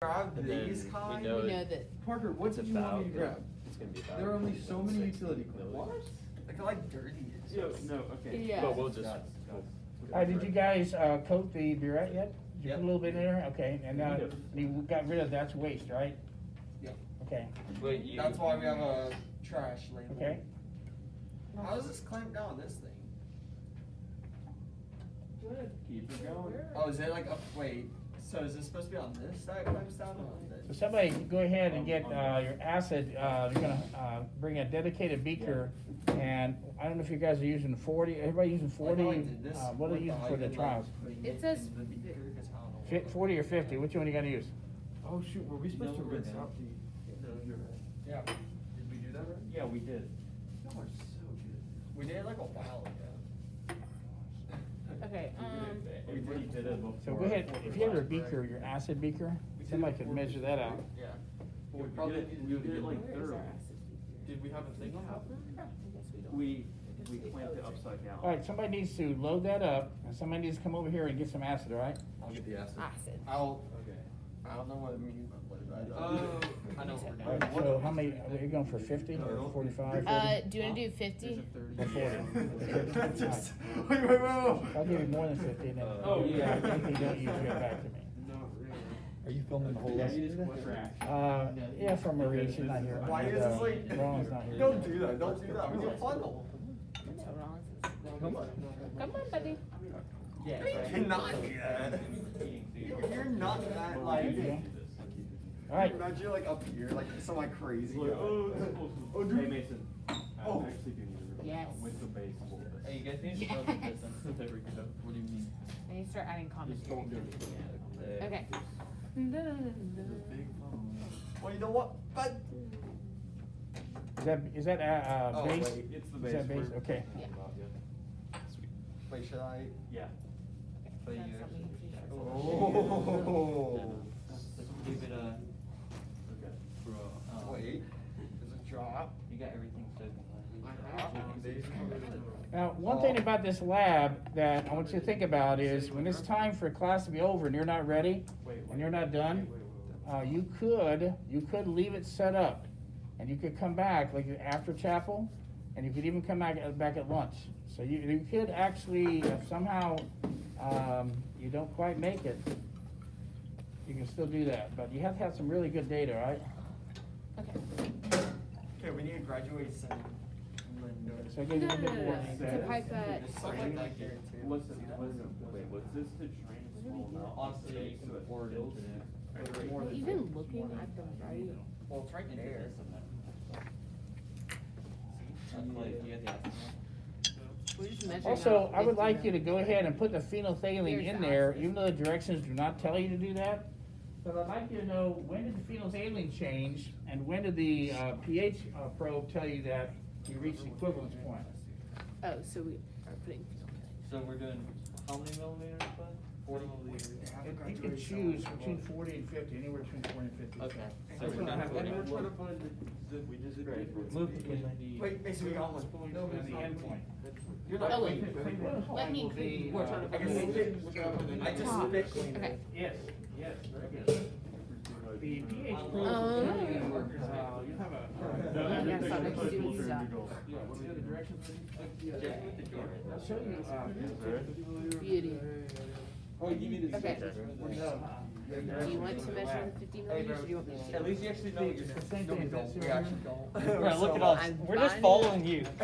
grab And then these we kind. know We know that. Parker, what it's did you want me to about, grab? it's gonna be about. There are only so many 1.6 utility million. clips. Like I like dirty. Yo, no, okay. Yeah. But we'll just. Got it, got it. Did you guys, coat the burette yet? Did you Yep. put a little bit in there? Okay, and now Yep. you got rid of that's waste, right? Yep. Okay, But you. That's why we have a trash label. okay. How does this clamp down this thing? Good, keep it going. Oh, is it like up? Wait. So is this supposed to be on this side? Clamps down on So this? somebody go ahead and get, your acid, you're gonna, bring a dedicated beaker, and I don't know if you guys are using 40, everybody using 40? Like how I did this What are with you using the for the icon, trials? like, It says the beaker, 'cause I don't know. 40 or 50, which one you gonna use? Oh shoot, were we supposed to No, rinse we're out the? No, you're right. Yeah. Did we do that right? Yeah, we did. Y'all are so good. We did it like a while ago. Okay, We already did it before. So go ahead, if you have your beaker, your acid beaker, somebody could measure that out. Yeah. We did it like where is thoroughly. our acid beaker? Did we have a thing on that? I guess we don't. We clamped it upside down. All right, somebody needs to load that up, and somebody needs to come over here and get some acid, all right? I'll get the acid. Acid. Okay. I don't know what it means, but what it is. Oh, I know what All we're right, doing. so how many, are you going for 50 or 45? Do you wanna do 50? Or 40? Just, wait. I'll give you more than 50, and then, Oh, yeah. anything you don't use, get back to me. Not really. Are you filming the whole lesson? Yeah, from Marie, she's not here. Why And, is this like? Ron's not here. Don't do that, don't do that, we need a funnel. So Rollins is- Come on. Come on, buddy. Yeah. You cannot do that. You're not that like. Okay. All right, Imagine you're like up here, like some like crazy. Like, guy. oh, this is close. Oh, Hey dude. Mason, I Oh. actually do need to Yes. with the base a little bit. Hey, you guys need to know the distance. There we go. What do you mean? I need to start adding comments. Just don't do it. Okay. Well, you know what? But. is that, Oh, base? wait. It's the Is base. that base? we're Okay. talking about, yeah. Wait, should I? Yeah. But That's you something you can do. Oh. Give it a. Okay. Wait. Does it drop? You got everything set. Now, one thing about this lab that I want you to think about is when it's time for class to be over and you're not ready, and you're not done, you could leave it set up, and you could come back like after chapel, and you could even come back at lunch. So you could actually, if somehow you don't quite make it, you can still do that. But you have to have some really good data, right? Okay. Okay, we need a graduation. So I give you a bit more. To pipette. There's something like that here too. Listen, wait, was this to train a small amount? Honestly, So it or builds internet. more than- Even looking at the right. Well, it's right there. Like, you had the acid. We're just measuring Also, out I would 50 like you to go ahead and put the phenolphthalein Here's in the there, acid. even though the directions do not tell you to do that. But I'd like you to know, when did the phenolphthalein change, and when did the pH probe tell you that you reached the equivalence point? Oh, so we are putting. So we're doing how many millimeters, bud? 40 millimeters. You can choose between 40 and 50, anywhere between 40 and 50. Okay. So That's we're what not I'm having. having. We're trying to find we just agreed. Move the. Wait, so we got one. And the end point. You're Oh, not. wait. Let me. Will be, We're trying to I figure can I just spit cleaned Okay. it. Yes, very good. The pH probe, you have Yeah, I started doing stuff. what's the other directions? I'll show you, Beauty. Oh, you need to. Okay. no, Do you want to measure the 50 millimeters or do you want me to? At least you actually know what you're It's the doing. same No, we thing, don't. that's We actually don't. Bro, look at us. I'm We're just fine. following you. I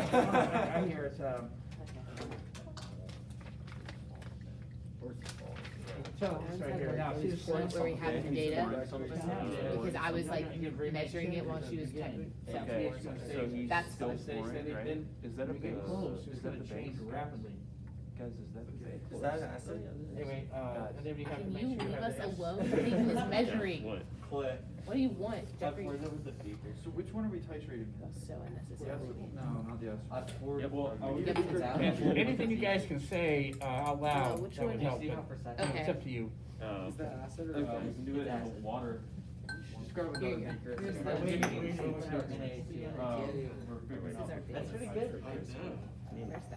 hear it's, so, it's right here, now, see this Point where we point? have the data, Yeah. because I was like measuring it while she was typing. Okay, so he's That's still fine. pouring, right? Is that a base? Close, it's Is that gonna the change base? rapidly. Guys, is that the base? Is that an acid? Anyway, and then we have to Can make you sure you leave have us the S. alone? Nathan is measuring. Click. What do you want, Jeffrey? Where's it with the beaker? So which one are we titrating? That's so unnecessary. No, not the S. I've poured. Yeah, well, I would- Yeah, because it's out. And anything you guys can say out loud, Oh, which that one? would help, See how but precise. Okay. it's up to you. Is that acid or? Okay, we can do it in Acid. the water. Just grab another Here you go. beaker. Here's It's the- like- Wait, This wait, wait, wait, We're figuring is out. our That's base. pretty good. Where's the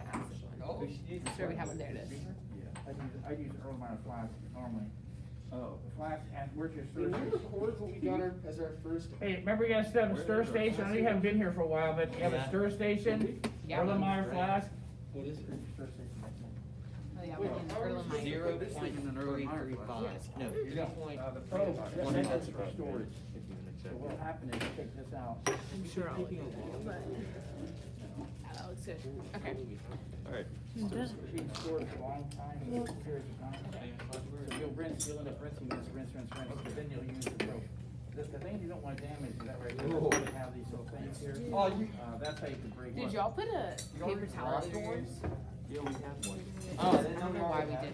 acid one? Oh. We should use That's where we have one, there it is. Yeah. I use Earl Meyer flask normally. Oh. flask, and where's your Did stir we station? record what we got as our first? Hey, remember you guys have a stir station? I know you haven't been here for a while, but you have a Yeah. stir station, Yeah. Erlenmeyer flask. What is it? Stir station. Oh, yeah, Wait, we can how are we Erlenmeyer. supposed to put this thing in an early Meyer 0.335. class? No, You know, 0.1. the probe, that's for That's storage. So what'll happen is you take this out. I'm sure I'll look at it, but. Yeah, that looks good. Okay. Alright. Being stored for a long time, periods of time. So you'll end up rinsing this, rinse, but then you'll use the probe. The thing you don't want to damage is that right here, you have these little things here. Oh, you. That's how you can break. Did y'all put a paper towel on yours? Yeah, we have one. Oh, I don't know why we did,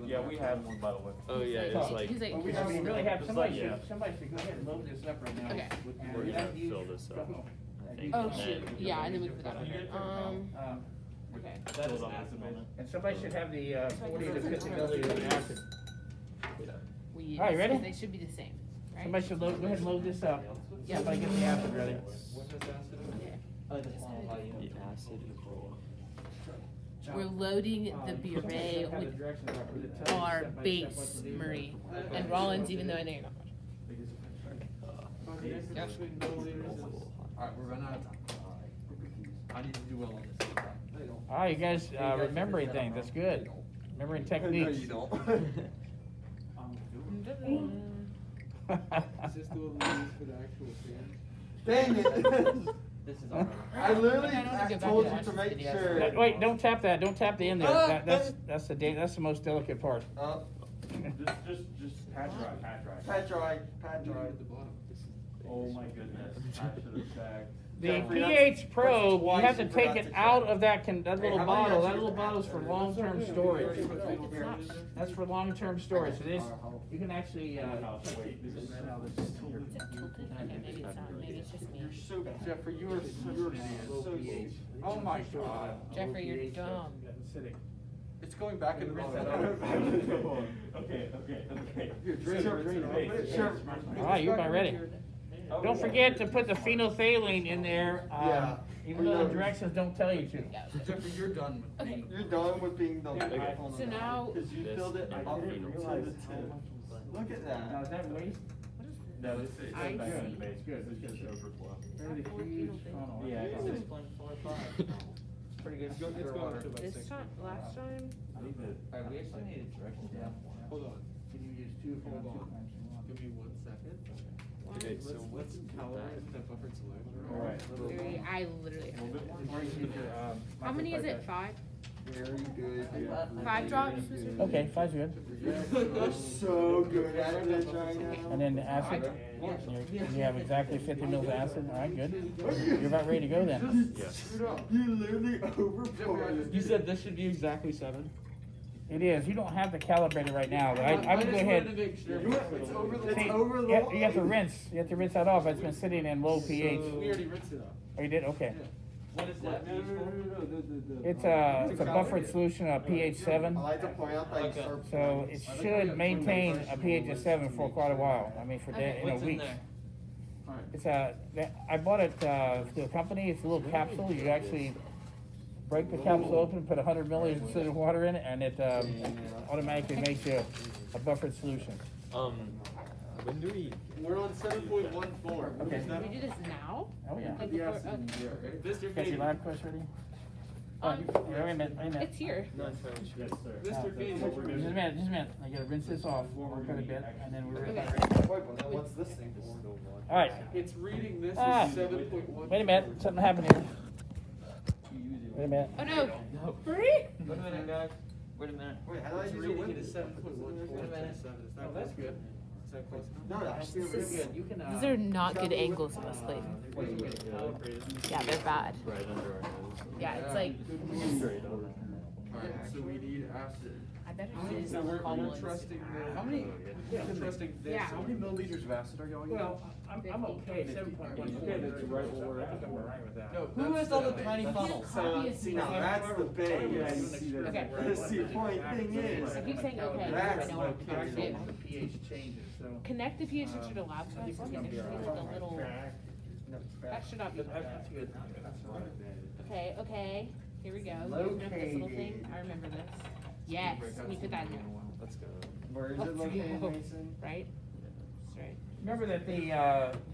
but. Yeah, we have one, by the way. Oh, yeah, He's it's like, he's Well, we he's don't really have, It's somebody like, should, yeah. somebody should go ahead and load this up right now. Okay. And We're you gonna have to use- fill this up. use- Oh, And shoot, then- yeah, and then we put that on there. Okay. That is acid. And somebody should have the 40 to 50 milliliters of acid. We use, All right, ready? 'cause they should be the same, right? Somebody should load, go ahead and load this up. Yeah. Somebody get the acid ready. What has acid in it? Okay. the acid. We're loading the You puree have the with directions up with it tells you our step by step what base, to do. Marie, and Rollins, even though I know you're not. Alright, we're running out of time. I need to do well on this. All right, you guys, remembering things, that's good. Remembering techniques. No, you don't. Is this the one we use for the actual fan? Dang it. This is alright. I literally I don't wanna go back told and you watch to this make video. sure. Wait, don't tap that, don't tap the end there. That's the most delicate part. Just pat dry, pat dry. Pat dry, pat dry. At the bottom. This is. Oh my goodness, I should have checked. The Jeffrey, pH probe, you twice have to you take forgot it to out check. of that that Hey, little how many bottle. are That you- little bottle's for long-term storage. That's for long-term storage. So this, you can actually, Wait, this is. Is it tilted? Okay, maybe it's not, maybe it's just me. You're so bad. Jeffrey, you're an idiot. oh my God. Jeffrey, you're dumb. Acidic. It's going back in the Okay, okay. Here, drink it. Sure. All right, you're about ready. Don't forget to put the phenolphthalein in there, Yeah. even though the directions don't tell you to. Yeah. Jeffrey, you're done with Okay. me. You're done with being the. Okay. So now, Because you This filled it and up to phenol. the tip. Look at Now, that. is that waste? what is this? No, this is I back in see. the base, Good, this good. is just overflow. Very huge funnel. Yeah, it's Ooh. 6.45. Pretty good. It's going to about This 6. time, last time? I need to. Alright, we actually needed directions down. Hold on. Can you use two if you Hold want on. to? Give me 1 second. Okay, so Let's calibrate that buffered selection. Alright. Literally, I literally have it. Or you can use your, How many is it? 5? Very good. 5 drops? Okay, five's good. You're so good at this right now. And then the acid? You have exactly 50 mils of acid, all right, good. You're about ready to go then. Yes. You literally overpoured. You said this should be exactly 7? It is, you don't have to calibrate it right now, but I would go ahead. It's over, See, it's over the you have to rinse, you have to rinse that off, it's been sitting in low pH. We already rinsed it off. Oh, you did, okay. What is that used for? It's a buffered solution, a pH 7. I like to point out that you Okay. start. So it should maintain a pH of 7 for quite a while, I mean, for Okay. What's in weeks. there? It's I bought it, through a company, it's a little capsule, you actually break the capsule open, put 100 milliliters of distilled water in it, and it, automatically makes you a buffered solution. When do we? We're on 7.14. Okay. Can we do this now? Oh, yeah. Like The before, acid in here, right? okay. Mr. Got your Feeney. lab course ready? Oh, wait a minute. It's here. No, it's fine. Yes, sir. Mr. Feeney. Just a minute, I gotta rinse this off, we'll cut a bit, and then we're Okay. ready. Wait, well, now what's this thing for? All right, It's reading this Ah. as 7.1. wait a minute, something happened here. Wait a minute. Oh no. No. Marie? Wait a minute, guys. Wait a minute. Wait, how do I It's use it reading with it as 7.14. Wait a minute. Is that Oh, that's good. Is that close enough? No, that's This is- Good, you can, These are not good angles in this Clayton. Yeah, they're bad. Right under our nose. Yeah, it's like, Straight on. Alright, so we need acid. I better So use we're Collins. trusting the. How many? Yeah, we're trusting this. Yeah. How many milliliters of acid are going in? well, I'm okay, 7.1, okay, that's right, I think I'm all right with that. No, Who has all the that's tiny funnels? Obviously. See, now that's the base. Okay. The point thing is. I keep saying okay, That's I know what I'm the trying to do. The pH changes, so. Connect the pH sensor to lab test, and there should be like a little, that should not be bad. That's good. Okay, here we go. Open up this little thing, I remember this. Yes, let me put that in there. Let's go. Where is Let's it located, go. Mason? Right? That's right. Remember that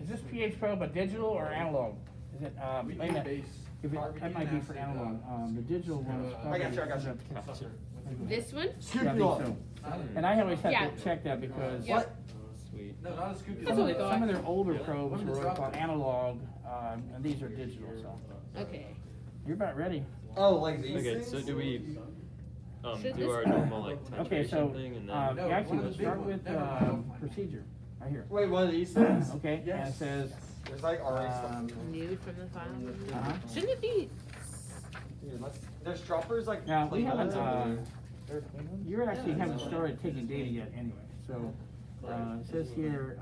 is this pH probe a digital or analog? Is it, wait a minute. If it, that might be for analog, the digital one is probably. I got you. This one? Yeah, I think so. And I always have Yeah. to check that because. Yep. Sweet. No, not a scoop. That's what I thought. Some of their older probes were called analog, and these are digital, so. Okay. You're about ready. Oh, like these Okay, things? so do we Should do this- our normal like Okay, so, titration thing and then actually, one of let's the big start ones. with, Never mind. procedure, right here. Wait, one of these things? Okay, and it Yes. says, There's like already stuff in there. Nude from the file. Uh-huh. Shouldn't it be? Dude, there's droppers like. now, we clean haven't, ones. you actually haven't started taking data yet anyway, so, it says here,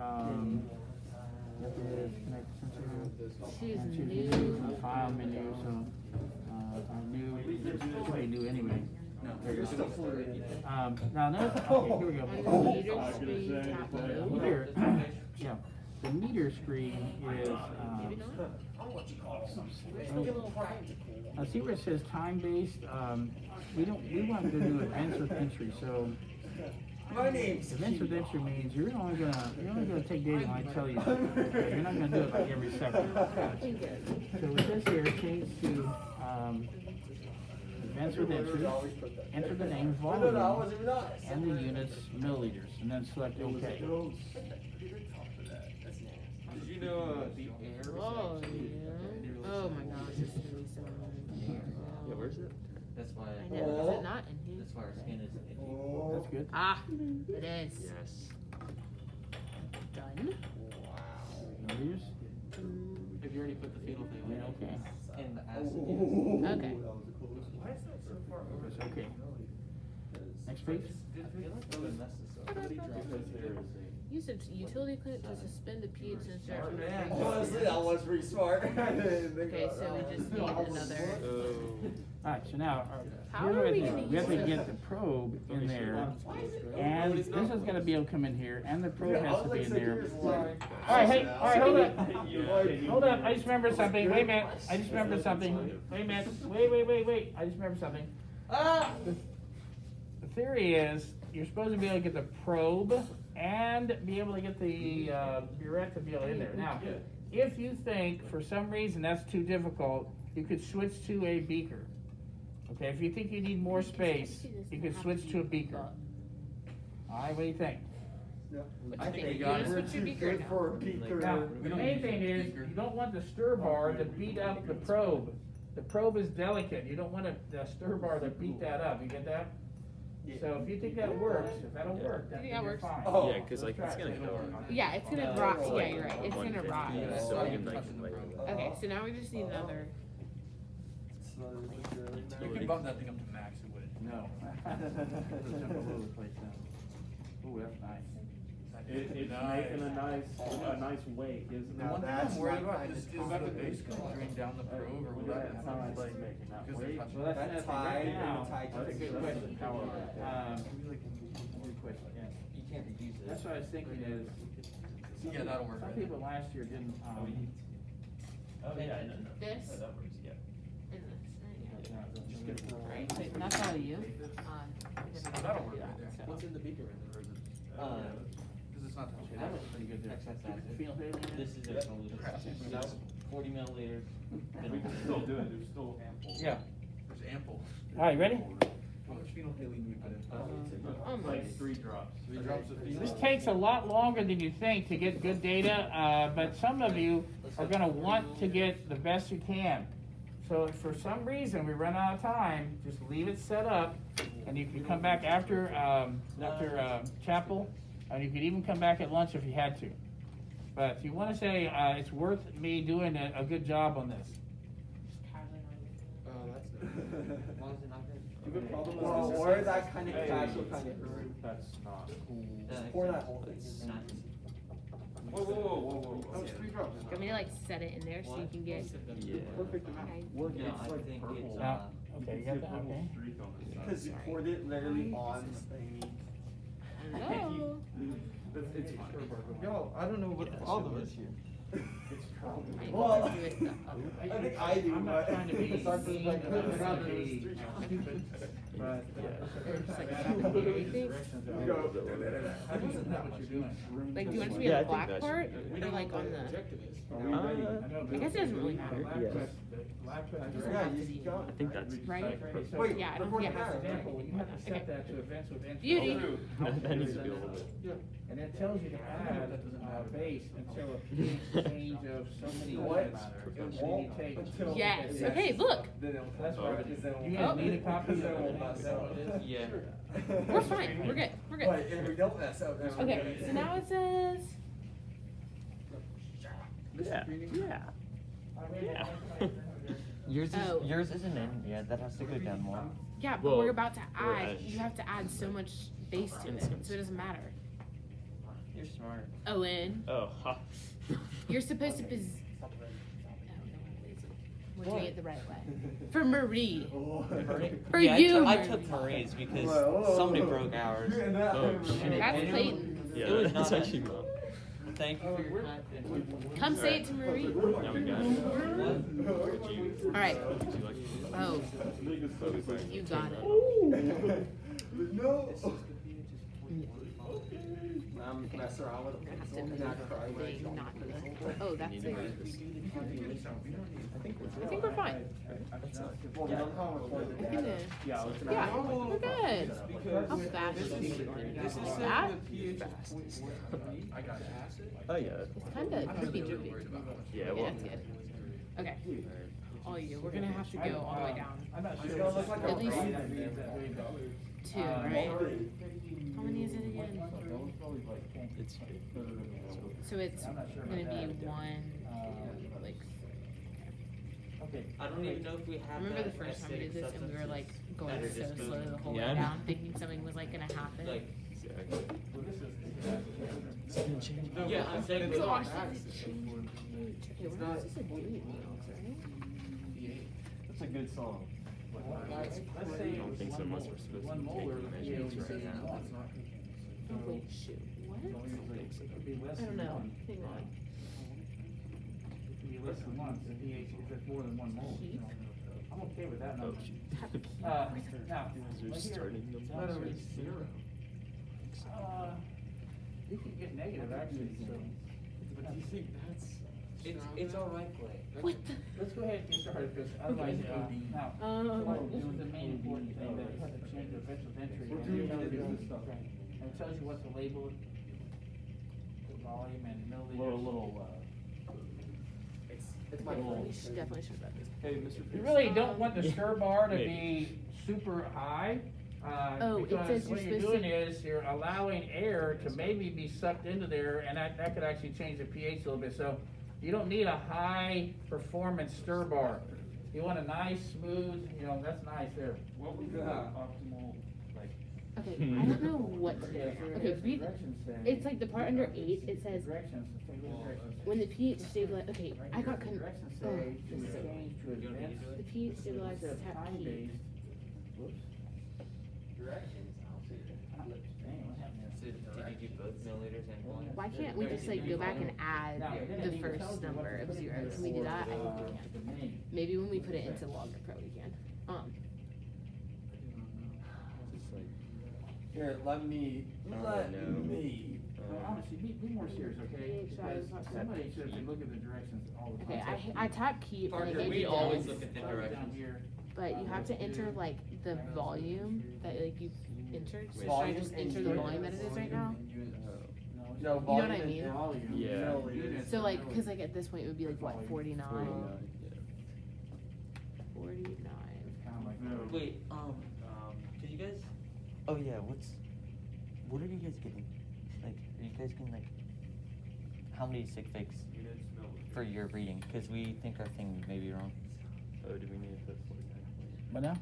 Choose choose new. file menu, so, new, it should be new anyway. Now, another, okay, here we On the go. meter screen, tap low. Meter, yeah, the meter screen is, Maybe not. now see where it says time-based, we want to do events with entry, so My name's events with entry means you're only gonna take data when I tell you. You're not gonna do it like every second. So it says here, change to, events with entry, enter the name, No, volume, I wasn't even honest. and the units, milliliters, and then select OK. Did you know the air? Oh, yeah. Oh my gosh, this is gonna be so yeah, where's it? That's why. I know, is it not in here? That's why our skin is. That's good. Ah, it is. Yes. Done. Milliliters, If you already put the fetal thing okay, in the acid. Okay. that's okay. Next page. I feel like that would mess this up. Somebody dropped it. Use a utility clip to suspend the pH sensor. Man, Honestly, that was pretty smart. Okay, so we just need another. Alright, so now, How here's are what we we do. gonna We have to use get the probe in there, and this is gonna be able to come in here, and the probe has to be in there. Alright, hey, alright, hold up. Hold up, I just remembered something, wait a minute, I just remembered something, wait a minute, wait, I just remembered something. The theory is, you're supposed to be able to get the probe and be able to get the, burette to be able in there. Now, if you think, for some reason, that's too difficult, you could switch to a beaker. Okay, if you think you need more space, you could switch to a beaker. Alright, what do you think? I think think you we wanna got switch to beaker good now? for a beaker. Now, the main thing is, you don't want the stir bar to beat up the probe. The probe is delicate, you don't want the stir bar to beat that up, you get that? So if you think that works, if that'll work, then You think that you're works? fine. Oh. Yeah, because like it's gonna go. Yeah, it's gonna rot. Yeah, you're right. It's gonna rot. 150, so I can like Okay, so now we just need another. You can bump that thing up to max, it would. No. It'll jump all over the place now. Ooh, that's nice. It's making a nice wake, isn't The it? one thing that's I'm worried not about is that the base gonna drain down the probe or will that That's happen? how it's making that Because they're wake. touching. Well, that's That's nothing right tied, now. tied to That's a the good system. question, however. Good question, yeah. You can't reuse it. That's what I was thinking is, Yeah, that'll work. some right? people last year didn't, Oh yeah, I know. This. That works. Yeah. And this, just get the- right? Right, so that's all you. That'll work right there. So- What's in the beaker in there, or is it? Because it's not touching. That looks pretty good there. Excess Keep acid. it feel there, Leanne. This is a solution. 40 milliliters. We can still do it, there's still ample. Yeah. There's ample. Alright, ready? How much phenolphthalein do we put in? Almost. Like 3 drops. 3 drops of phenol. This takes a lot longer than you think to get good data, but some of you are gonna want to get the best you can. So if for some reason we run out of time, just leave it set up, and you can come back after, chapel, and you could even come back at lunch if you had to. But if you wanna say, it's worth me doing a good job on this. Well, or that kind of casual kind of room. That's not cool. Pour that whole thing in. Whoa. Oh, it's 3 drops. Do you want me to like set it in there so you can get? Yeah. Perfect amount. Okay. No, It's I like think purple. it's Now, okay, you got that, okay? Streak on the side. Because you poured it literally on the thing. Hello. It's fine. Yo, I don't know what the problem is here. It's curled. I Well, do it the I think I do, I'm not but- trying to be Starts with mean, like- I'm not trying to be stupid, but, It's like I a know back the here, you directions think? are- Go. How do you know what you're doing? Like, do you want it to be Yeah, I on the think black that part, should or like on the? Are we ready? I know, but I guess it doesn't really matter. the Yeah. lab It doesn't test- have to be. go. I think that's Right? perfect. Wait, Yeah, I don't record think it the has to camera. Example, you have to set that to events with entry. Beauty. That needs to be a little bit. And it tells you to add base until a pH change of so many What? units. It And won't you take. until- Yes, Yes. okay, look. Then it'll- That's Oh. right. Because then You we'll- guys need a copy of Because then we'll it. mess Is that up. what it is? Yeah. We're fine, we're good, we're good. But if we don't mess up, then we're Okay, good. so now it says, Yeah. Yeah. Yeah. Yours Oh. yours isn't in yet. That has to go down more. yeah, but Well, we're about to we're add, at- you have to add so much base to it, so it doesn't matter. You're smart. Owen, Oh, ha. you're supposed to we're doing it the right way. For Marie. For yeah, you, I Marie. took Marie's because Whoa. somebody broke ours. Oh, shit. That's Clayton. Yeah, It was that's not actually not. Thank you for your time. Come say it to Marie. Now we got it. Would you? All right. Would you like? Oh, Oh, you got it. No. I'm messing around with I'm it. gonna have to move the thing, not the, oh, that's it. I think we're fine. Well, we don't call it I think it- Yeah, it's Yeah, we're good. Because How fast is this it going? is Like set that? to pH of 0.1. Oh yeah. It's kinda drippy drippy. Yeah. Yeah, Well. that's good. Okay. All you, we're gonna have to go all the way down. I'm not sure. It's gonna look like a At least raven. two, right? How many is it again? It's. So it's gonna be one, like, Okay. I don't even know if we I have. remember the that first time we did this and we were like going that are so disposable. slow the whole Yeah, way I know. down, thinking something was like gonna happen. Like, It's gonna change. yeah, I'm saying. Gosh, this is change pH. Okay, we're not supposed to do meals, right? That's a good song. Let's say I don't think so unless we're supposed to one be molar taking pH measurements right is now. one. Oh, wait, shoot, what? It'd be less I don't than know, one. hang on. It'd be less than one, the pH, if it's more than one mole. Heat? I'm okay with that Oh, number. shoot. Now, Is there right here, starting them? let her reach zero. You can get negative actually, so. But do you think that's? It's all right, Clay. What the? Let's go ahead and get started, because otherwise, now, this is the main important thing, that you have to change the vector of entry. We're and doing it tells you- this stuff. And it tells you what to label it, the volume and milliliters. It's my Okay, fault. we should definitely should have this. Hey, Mr. You really don't want the stir bar to be super high. Oh, it Because says what you're you're supposed doing to- is you're allowing air to maybe be sucked into there, and that could actually change the pH a little bit. So you don't need a high performance stir bar. You want a nice, smooth, that's nice there. What was Optimal, like. Okay, I don't know what to do. Okay, read, Directions say. it's like the part under 8, it says, Directions, say what the directions say. when the pH stabilizes, okay, I got Directions oh, say to this is- change to advanced. the pH stabilizes Instead of tap heat. time-based. Whoops. Dang, what happened there? So did you do both milliliters and one? Why can't we just like go back and add Now, then it the even first tells you what number to of put in zero? there Can we do for, that? I think we can. the name. Maybe when we put it into Logger Pro we can. It's like. Here, let me. No, honestly, be more serious, okay? pH value, Because somebody should be looking at the directions all the Okay, time. I tap keep and it Parker, gave we you always this, look at the Down directions. here. but you have to enter like the volume that like you've entered. So should I Volume just and enter the unit. volume that it is right now? No, You know what I volume mean? Volume. Yeah. Milliliters. So like, cause like at this point it would be like what, 49? 49. Kinda like- Wait, could you guys? Oh yeah, what are you guys getting? Like, are you guys getting like, how many sig figs for your reading? Cause we think our thing may be wrong. Oh, do we need to put 49? But now?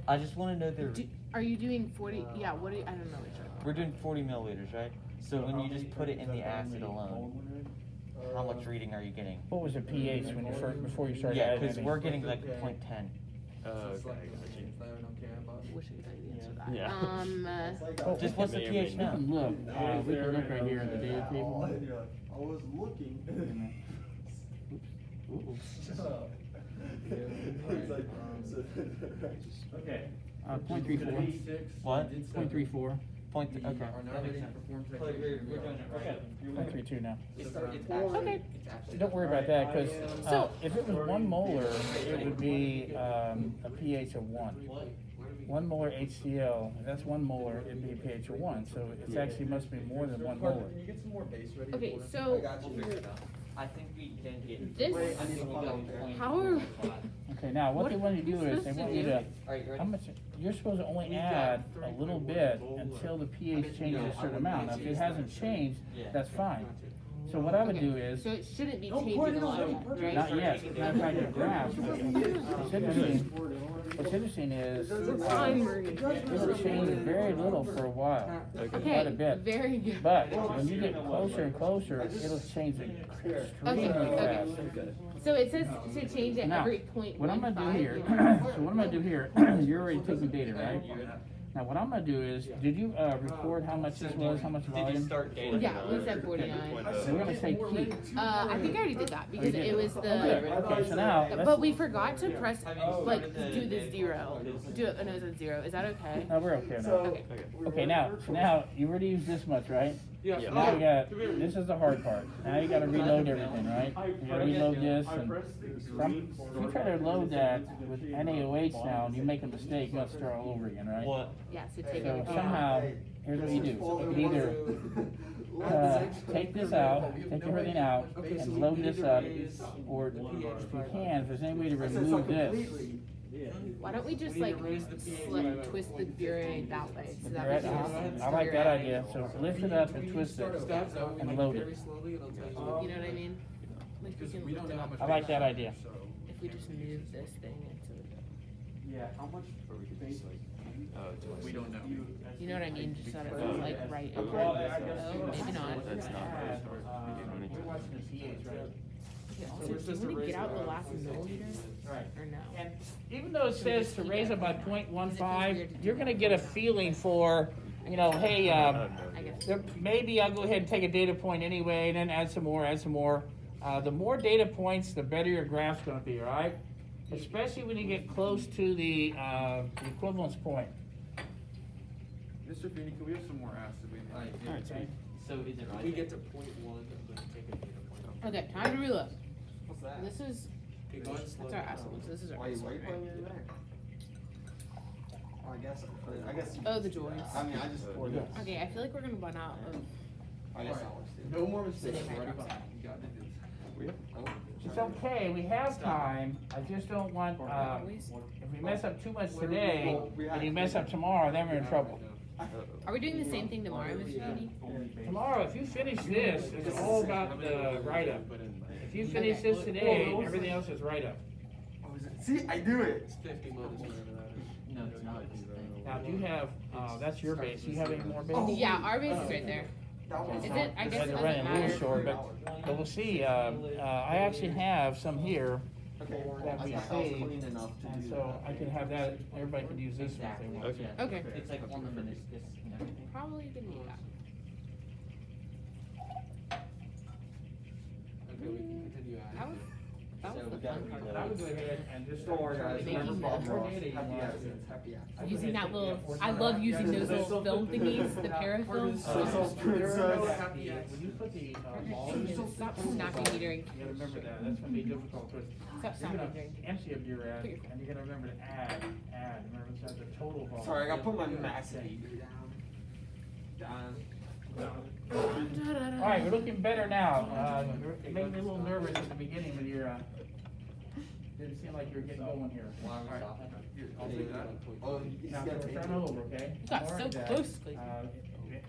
I just wanna know the, Are you doing 40? Yeah, what do you, I don't know what you're we're doing 40 milliliters, right? So when you just put it in the acid alone, how much reading are you getting? What was the pH before you started Yeah, adding cause any? we're getting like 0.10. Oh, okay, I got you. wish I could tell you the answer to that. Yeah. Oh, Just what's the May or pH may now? not. Look, we can look right here in the data table. I was looking. Ooh. It's like, Okay. 0.34. What? 0.34. Point, okay. That makes sense. We're doing it right. 0.32 now. Okay. Don't worry about that, because So- if it was 1 molar, it would be a pH of 1. 1 molar HCl, if that's 1 molar, it'd be a pH of 1, so it actually must be more than 1 molar. Can you get some more base ready? Okay, for us? so- I got you. I think we can get. This- I need to follow there. How are- Okay, now what they want you to do is, they want you to, Alright, you how ready? much, you're supposed to only add a little bit until the pH changes a certain amount. Now, if it hasn't changed, that's fine. So what I would do is, So it shouldn't be changing a lot, right? not yet, as a matter of fact, the graph, what's interesting is, I'm learning. it'll change very little for a while, quite a Okay, bit. very good. But when you get closer and closer, it'll change extremely Okay. fast. So it says to change it Now, every point what I'm gonna do here, so what I'm gonna do here, you're already taking data, right? Now, what I'm gonna do is, did you, record how much this was, how much Did you volume? start data? Yeah, we said 49. So we're gonna say keep. I think I already did that because did? it was Okay, the. okay, so now, But let's, we forgot to press, like, do the 0. Do it, no, it's 0. Is that okay? no, we're okay now. Okay. Okay, now, so now, you already used this much, right? Yeah. Now we got, this is the hard part. Now you gotta reload everything, right? You gotta reload this, and if you try to load that with NaOH now, and you make a mistake, you gotta start all over again, right? What? Yeah, so take So it. somehow, here's what you do. You can either, take this out, take everything out, and load this up, or if you can, if there's any way to remove this. Why don't we just like twist the burette that way so that we Right, can just I like that burette. idea, so lift it up and twist it, and load it. You know what I mean? Like we can lift it up. I like that idea. If we just move this thing into Yeah, how much space? We don't know. you know what I mean? Just so that it's like right in Well, front. I guess Oh, maybe not. That's not right. We're watching the pH, right? Okay, also, do you want to get out the last millimeter Right. or no? And even though it says to raise it by 0.15, you're gonna get a feeling for, you know, hey, I guess. maybe I'll go ahead and take a data point anyway, and then add some more, add some more. The more data points, the better your graph's gonna be, all right? Especially when you get close to the equivalence point. Mr. Feeney, can we have some more acid? Alright, so- So is it right? We get to point 1, I'm gonna take a data point. Okay, time to reload. What's that? This is, Okay, go ahead and slow that's our down. acid one, so this is our Why you acid one, putting right? it there? Oh, I guess. Oh, the joys. I mean, I just poured it. Okay, I feel like we're gonna run out of I guess that works too. No more mistakes, sodium right? hydroxide. You got it. It's okay, we have time, I just don't want, Always? if we mess up too much today, and you mess up tomorrow, then we're in trouble. Are we doing the same thing tomorrow, Mr. Beanie? Tomorrow, if you finish this, it's all about the write-up. If you finish this today, everything else is write-up. Oh, is it? See, I do it. It's 50 minutes, whatever that is. No, it's not. It's Now, do you have, that's your base, do you have any more base? Yeah, our base is right there. That was. Is it? I Just guess had it to run doesn't a little matter. short, but we'll see, I actually have some here, Okay, that I we thought that was saved, clean enough to and do so that. I can have that, everybody can use this one if they want. Okay. Okay. It's like on the meniscus and everything. Probably didn't need that. Okay, we can continue That adding. was, that was So the we got fun part. reload. I would go ahead and just. Don't worry, guys. Making Remember that. Bob Ross. Happy Happy accidents. accidents. Happy accidents. Using that little, I love using those little film thingies, the parafilm. When you put the, Stop snapping metering. you gotta remember that, that's gonna be difficult, because Stop you're snapping gonna metering. empty up your ad, Put your- and you're gonna remember to add, remember it's at the total volume. Sorry, I gotta put my massive meter down. Alright, we're looking better now, it made me a little nervous at the beginning when you're, didn't seem like you were getting going here. Alright. I'll take that. Oh, he's Now, got we're paper. starting over, okay? You got More so of that. close, Clayton.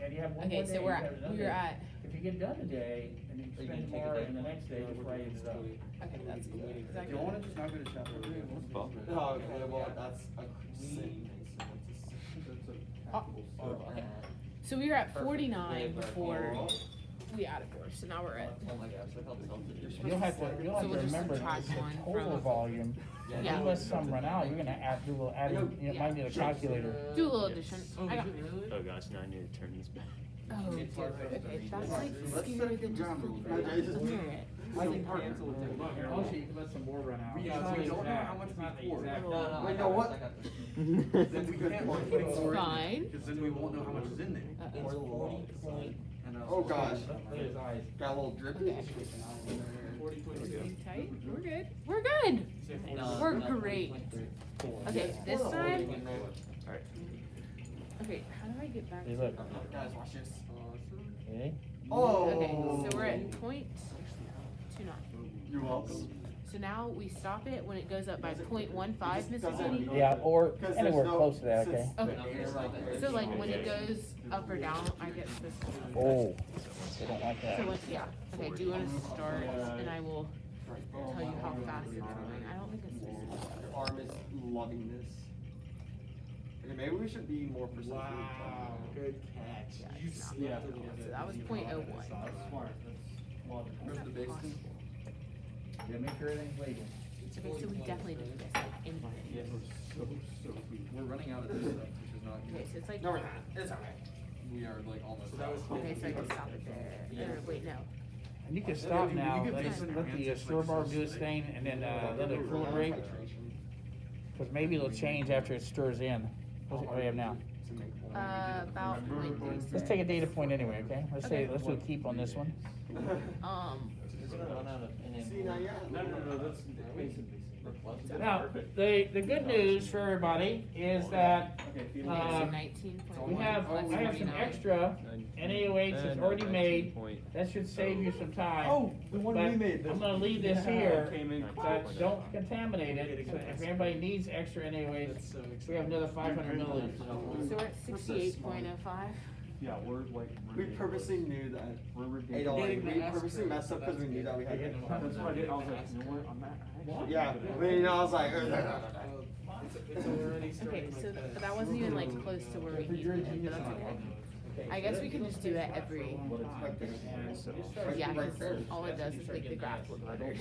And you have one more Okay, day, so you we're have at, another we were day. at, If you get done today, and you Are you spend gonna take a more day? in the next day, just write it up. okay, that's cool. Is that Do you good? wanna just not go to chapter 3? Well, Oh, okay, well, that's a sin. Okay. So we were at 49 before we added more, so now we're at. Oh my gosh, look how tilted it is. You'll have to So we'll just remember subtract the one total from- volume. Yeah. Unless some run out, you're gonna add, do a little adding, you might need a calculator. Do a little addition. I got. Oh gosh, now I need to turn this back. Oh, dude, okay, that's like Let's scarier set than the just ground rules. flipping Okay, it just- under it. I think cancel it. Also, you can let some more run out. We It's not don't know exact. how much It's not we poured. exact. No, no, I Wait, got no, what? this, I got this. Then we can't pour it It's forward, fine. because then we won't know how much is in there. Uh-oh. It's 40 point. Oh gosh. Look at his eyes. Got a little drippy. Okay. Hang tight. We're good. We're good. No, We're not great. 40.3. Okay, this time. Alright. Okay, how do I get back? Hey, to look. Guys, watch this. Okay. Oh. Okay, so we're at .29. You're welcome. So now we stop it when it goes up by .15, Mrs. doesn't- Jenny? Yeah, or 'Cause anywhere there's no- close to that, okay? since Okay. the air- So like when it goes up or down, I get this. Oh, they don't like that. So once, yeah. Okay, do you want to start and I will tell you how fast it's going. I don't think it's supposed to be Your arm is loving this. Okay, maybe we should be more precise. Wow, good catch. Yeah, it's not. Yeah. So that was .01. That's smart, that's logical. Where's the base thing? Yeah, make sure everything's legal. Okay, so we definitely did this like in one. Yes. We're running out of this stuff, which is not Okay, good. so it's like. No, we're not. It's alright. We are like almost. Okay, so I can stop it there. Or wait, no. And you can stop You now, can let fix it in let your the hands, store bar do its thing, and then, let it cool break, cause maybe it'll change after it stirs in. What do we have now? About .36. Let's take a data point anyway, okay? Let's say, let's do a keep on this one. It's gonna run out of See, now, yeah. No, that's basically. Now, the good news for everybody is that, Okay, Okay, feeling so Um, 19.1 we have, plus I have some 49. extra NaOH that's already made, that should save you some time. Oh, the one But we made. I'm gonna leave this here, Came in but don't contaminate it, so if anybody needs extra NaOH, we have another 500 milliliters. So we're at 68.05. Yeah, we're like. We purposely knew that. We're Hey, don't worry, ridiculous. we purposely messed up because we knew that we had. That's what I did, I was like, you know what, I'm not. Yeah, but you know, I was like. Okay, so but that wasn't even like close to where we needed it, but that's okay. I guess we can just do it every. Yeah, because all it does is make the graph look better.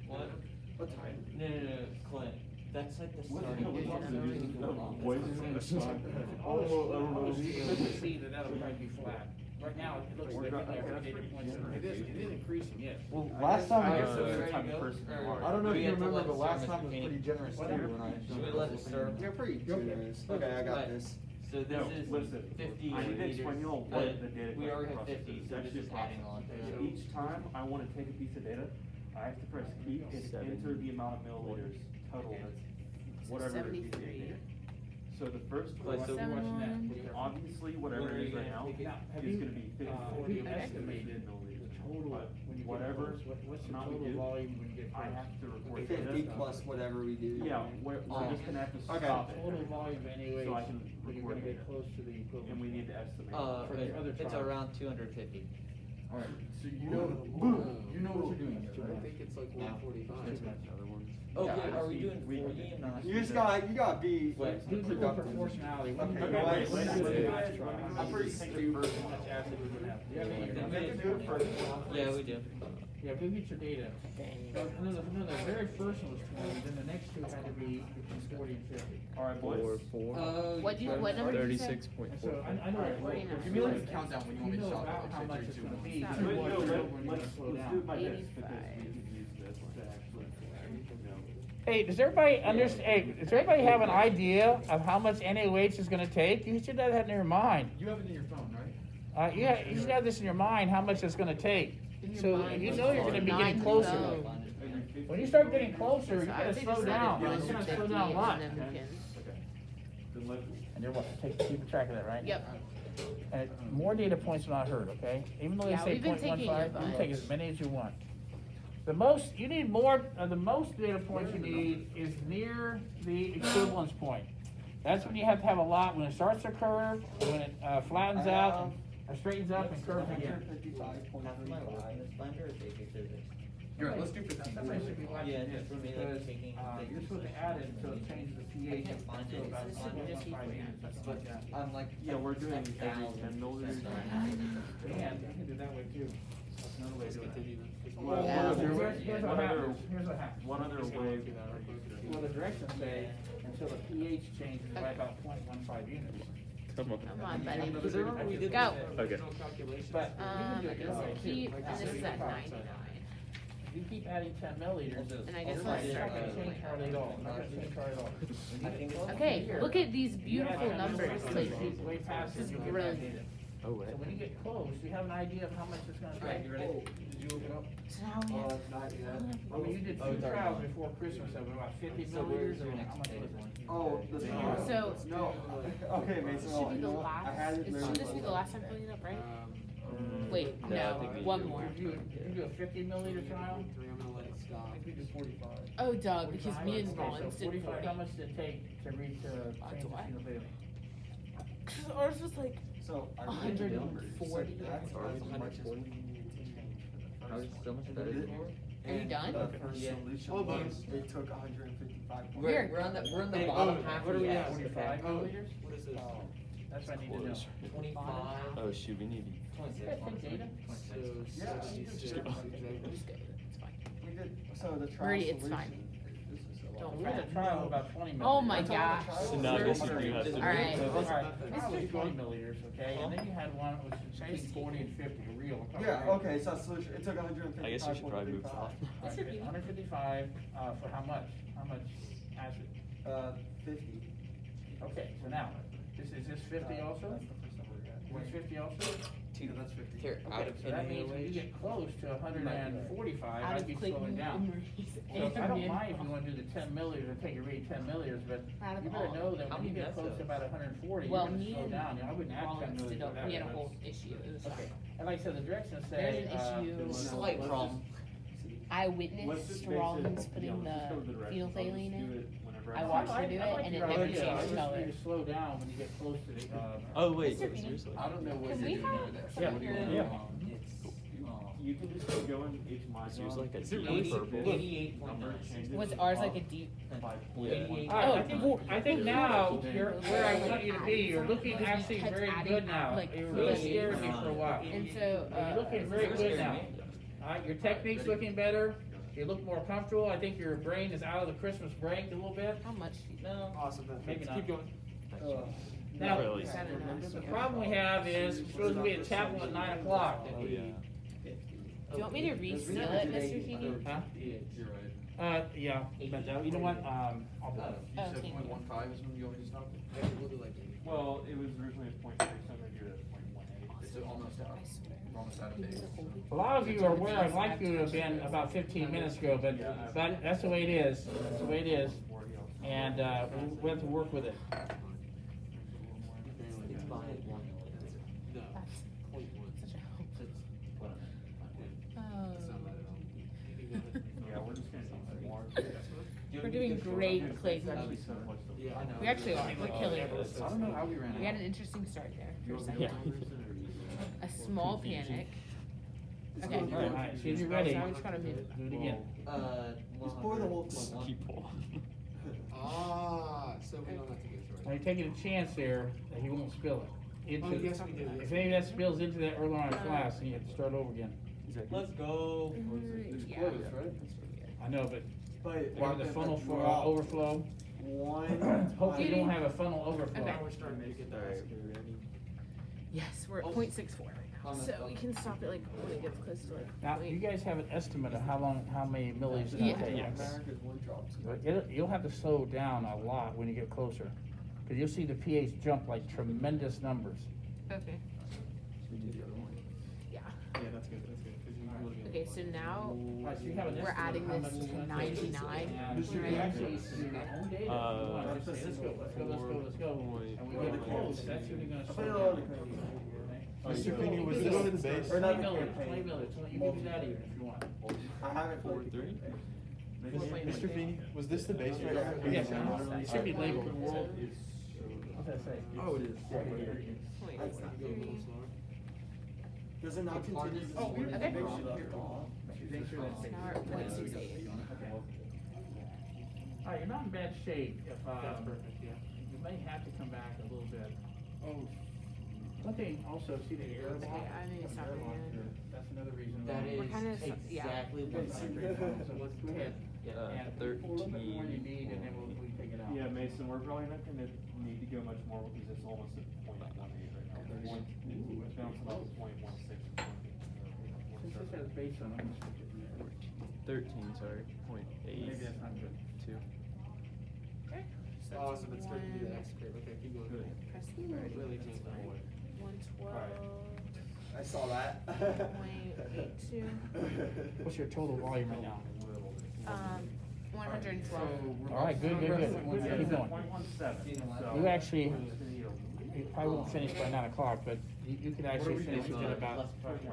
What? What time? No, Clint. That's like the What the starting hell date. was and it? everything No, going on. voices in the sun. Oh, I don't know. see that that'll probably be flat. Right now, it looks like it is increasing, yes. Well, last time, I guess I it's the type of person you are. don't know Do if we you have to remember, let but last Mr. time was Feeney- pretty generous too when I. Should we let it stir? You're pretty generous. Okay, I got this. So this No, is listen, 50 I need to liters. explain you all what the data We already have collection 50, process is. so we're That's just just adding on. So each time I wanna take a piece of data, I have to press key and enter the amount of milliliters total that's whatever. it is. 73. So the first Like, one, so- obviously, whatever it is right now, is gonna be 50 Have you Okay. estimated milliliters. total, But when you get whatever close, what's the amount we total do, volume when you get I close? have to report 50 data. plus whatever we do. Yeah, we're just gonna have to Okay. stop it. Total volume anyway, So I can when you're record gonna get data. close to the equivalent. And we need to estimate. For the other It's trial. around 250. Alright, so you know, you know what you're doing here, right? it's like 145. Oh, Yeah. yeah, are we doing We- 40 and not? You just gotta be Wait, Do the productive. proportionality. Okay, When you wait, do wait, the wait. last trial, I'm pretty how stupid. much acid we would have. Yeah, Yeah, we do. Yeah, go get your data. No, the very first one was 20, then the next two had to be between 40 and 50. Alright, boys. What number did you say? And so I know. Alright, 49. Give me like a countdown when you want me to know stop. about Like, how say much three, it's two, gonna one. be. Stop. You Wait, want no, to know let- when you're let's gonna slow do down. it by this, because 85. we can use this to actually, you know. Hey, does everybody understand, hey, does everybody have an idea of how much NaOH is gonna take? You should have that in your mind. You have it in your phone, right? Yeah, you should have this in your mind, how much it's gonna take. So you know you're gonna be getting 9 closer. to When you start getting closer, you So I gotta would say slow just let down. it It's run gonna to slow 50 down a lot. and then we can. Then let, And you're what, keep track of that, right? Yep. And more data points are not hurt, okay? Even though they Yeah, say we've been taking 0.15, it, you can but- take as many as you want. The most, you need more, the most data points you need is near the equivalence point. That's when you have to have a lot, when it starts to curve, and when it flattens out, and straightens up and curves again. Half my life, binder or basic physics? You're right, let's do 15. Somebody should be watching Yeah, this, just for me, like, because, taking you're supposed to add it until it changes the pH to about So this should just be 1.5 for units, something But like that. I'm like. Yeah, we're doing every 10 milliliters. And you can do that way too. That's another way to do it. Well, Yeah. Here's what happens, here's what happens. One other way. Well, the directions say until the pH changes by about 0.15 units. Come on. Come on, buddy. Because I remember we did Go. Okay. But you can do it this way And too. keep, Like and this is at 75. 99. If you keep adding 10 milliliters, And I guess it's not let's start gonna with change hardly at all, not gonna change hardly at all. When you get close to Okay, here, look at these you beautiful add numbers, another like, sheet way past this it, is you'll get brilliant. that data. Oh, wait. So when you get close, you have an idea of how much it's gonna Alright, take. you ready? Did you look it up? So now we have. I mean, you did Oh, two sorry. trials before Christmas of about 50 So where's milliliters, your or next how much page? was it? Oh, the So- no. Okay, Mason. Should be you the know what? I had last, it there. should this be the last time filling it up, right? Wait, No, I no, think we- one more. You do a 50 milliliter trial? I think we do 45. Oh, Doug, because me and Okay, Rollins so did 45, 40. how much did it take to reach do change I? in phenolphthalein? Cause ours was like, So I read the numbers. So 140. that's as much as we needed to change for the How is first so one. much And better the- than yours? Are you and done? The first Yeah. solution Hold on. was, it took 155. Here. We're on the Hey, bottom oh, half what of are we the at? X, 45 okay? milliliters? What is this? Oh, that's what I need to know. Close. 25. Oh, shoot, we need. You guys take data? Yeah, you just did. I'm just good, it's fine. We did, so the trial Marie, solution. it's fine. This is a lot. Don't We had a trial of about 20 milliliters. Oh my gosh. So now this is, you have to. Alright. Alright, trial was 20 milliliters, okay, and then you had one which was between 40 and 50, a real. Yeah, okay, so solution, it took 155. I guess we should probably move on. What's your opinion? 155, for how much? How much acid? 50. Okay, so now, is this 50 also? That's the first number we got. Is 50 also? Yeah, that's 50. Here, out Okay, of so that means when you get close to 145, Out I'd of be Clayton slowing and down. Marie's So and I don't Min. mind if you wanna do the 10 milliliters and take a read 10 milliliters, but Out of you better all. know that How when you many get close methos? to about 140, you're Well, gonna me slow and down. I wouldn't add 10 Rollins milliliters did for that. we had a but whole that's- issue, it was Okay, and like I said, the directions There's say, an issue. Slight problem. I Let's witnessed just base it- Rollins yeah, putting let's just go with the directions. I'll just phenolphthalein do in. it whenever I see watched it. her do it, and it I never like changed I just color. need to slow down when you get close to the, Oh, wait, Mr. Beanie. seriously? I don't know what Can you're we doing have over there. some of your- Yeah. You can just keep going each line. So it's like a Is it deep really? purple. Look. 88.9. Was ours like a deep? Yeah. I think now, you're where I want you to be, you're looking actually very good now. Like, You really scared me for a while. And so, You're looking very good now. Alright, your technique's looking better, you look more comfortable, I think your brain is out of the Christmas break a little bit. how much? No, Awesome, maybe not. keep going. Now, Really. the problem we have is, we're supposed to be at chapel at 9 o'clock. Oh, yeah. Do you want me to reseal it, Mr. Feeney? Huh? You're right. Yeah, but, you know what, I'll do it. You Oh, said thank you. 0.15 is when you want me to stop it? We'll do like 80. Well, it was originally a 0.6, I'm gonna do it at 0.18. It's almost out. We're almost out of days. A lot of you are where I'd like you to have been about 15 minutes ago, but that's the way it is, that's the way it is, and, we have to work with it. It's by 1. That's such a hope. Yeah, we're just gonna need some more. We're doing great, Clayton. Yeah, I know. We actually are, we're killing it. I don't know how we ran out. We had an interesting start there for a second. Yeah. A small panic. Okay. Alright, see if you're ready. So I just gotta move it. Do it again. Just pour the whole Just thing. keep pulling. So we don't have to get Now you're taking a chance there that he won't spill it. Into, Oh, yes, we do, yes. if any of that spills into that early on flask, then you have to start over again. Let's go. It's Yeah. closed, right? I know, but But where the funnel for drop overflow, one. hopefully you don't have a funnel overflow. Okay. We're starting to get Alright, that. we ready? Yes, we're at 0.64 right now, so we can stop it like when it gets close to like. Now, you guys have an estimate of how many milliliters it's Yeah. gonna take? Yes. America's one drops. You'll have to slow down a lot when you get closer, cause you'll see the pH jump like tremendous numbers. Okay, We do the other one. yeah. Yeah, that's good, 'cause you will get- Okay, so now Alright, so you have an we're estimate of adding how this much it's to gonna take. 99. And you right? actually, your own data, if you want, just say, let's go, let's go, let's go, let's go, and we get close, that's when you're gonna slow down. Mr. Feeney, was this the base? Or 20 not the milliliters, campaign? 20 milliliters, you can do that even if you want. I have it for 430? Mr. Feeney, was this the base right here? Yes, it should be labeled. What's that say? Oh, it is. Point That's not three. Does it not continue? Oh, we- Okay. Make So now we're at 0.68. All right, you're not in bad shape if, That's perfect, yeah. you may have to come back a little bit. Oh. One thing also, see the air Okay, block? I need to stop again. That's another reason. That why. is We're kinda yeah. exactly So what let's go ahead. And pull a little bit more you 13. need, and then we take it out. Yeah, Mason, we're probably not gonna need to go much more because it's almost at 0.18 right now. It's bouncing off of 0.16. Since this has base on it, I'm gonna switch it. 13, sorry, 0.8. Maybe that's not good. 2. Okay. So Oh, it's so it's gonna be the one- X curve, okay, keep going. Good. Press Really that's deep. fine. 112. I saw that. 0.82. What's your total volume right now? 112. All right, good, good, good. Keep going. 0.17. You actually, you probably won't finish by 9 o'clock, but you could actually finish it in about 20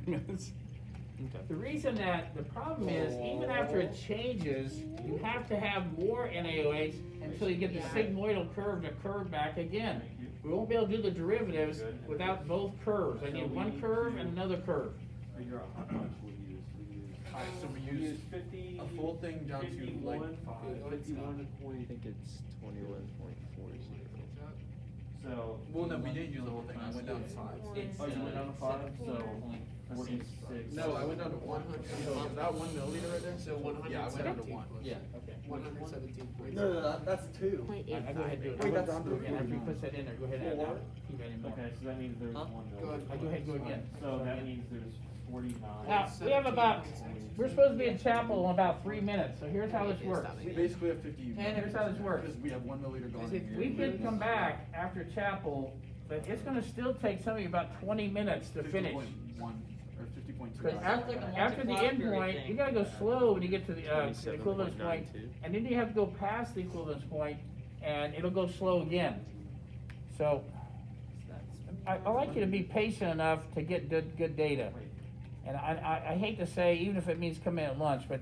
minutes. Okay. The reason that, the problem is, even after it changes, you have to have more NaOH until you get the sigmoidal curve to curve back again. We won't be able to do the derivatives without both curves. I need one curve and another curve. Figure out how much we use. Alright, so we We use use 50. a full thing down to like 51, 51 I think it's 21.40. So. Well, no, we didn't use the whole thing. I went down to 5. Oh, you went down to 5, so 46. No, I went down to 1. So is that 1 milliliter right there? So 117. Yeah, I went down to 1. Yeah. Okay. 117. No, that's 2. 0.85. I go ahead and do it. Wait, that's I'll do it again. After you put that in there, go ahead and Four. keep adding more. Okay, so that means there's Huh? 1 Go ahead. million. I go ahead and go again. So that means there's 49. Now, we have about, we're supposed to be in chapel in about 3 minutes, so here's how this works. We basically have 50. And here's how this works. Because we have 1 milliliter going in here. We could come back after chapel, but it's gonna still take some of you about 20 minutes to finish. 50.1 or 50.2. Cause after the end point, you gotta go slow when you get to the equivalence point, 27.92. and then you have to go past the equivalence point, and it'll go slow again. So, I like you to be patient enough to get good data. And I hate to say, even if it means come in at lunch, but,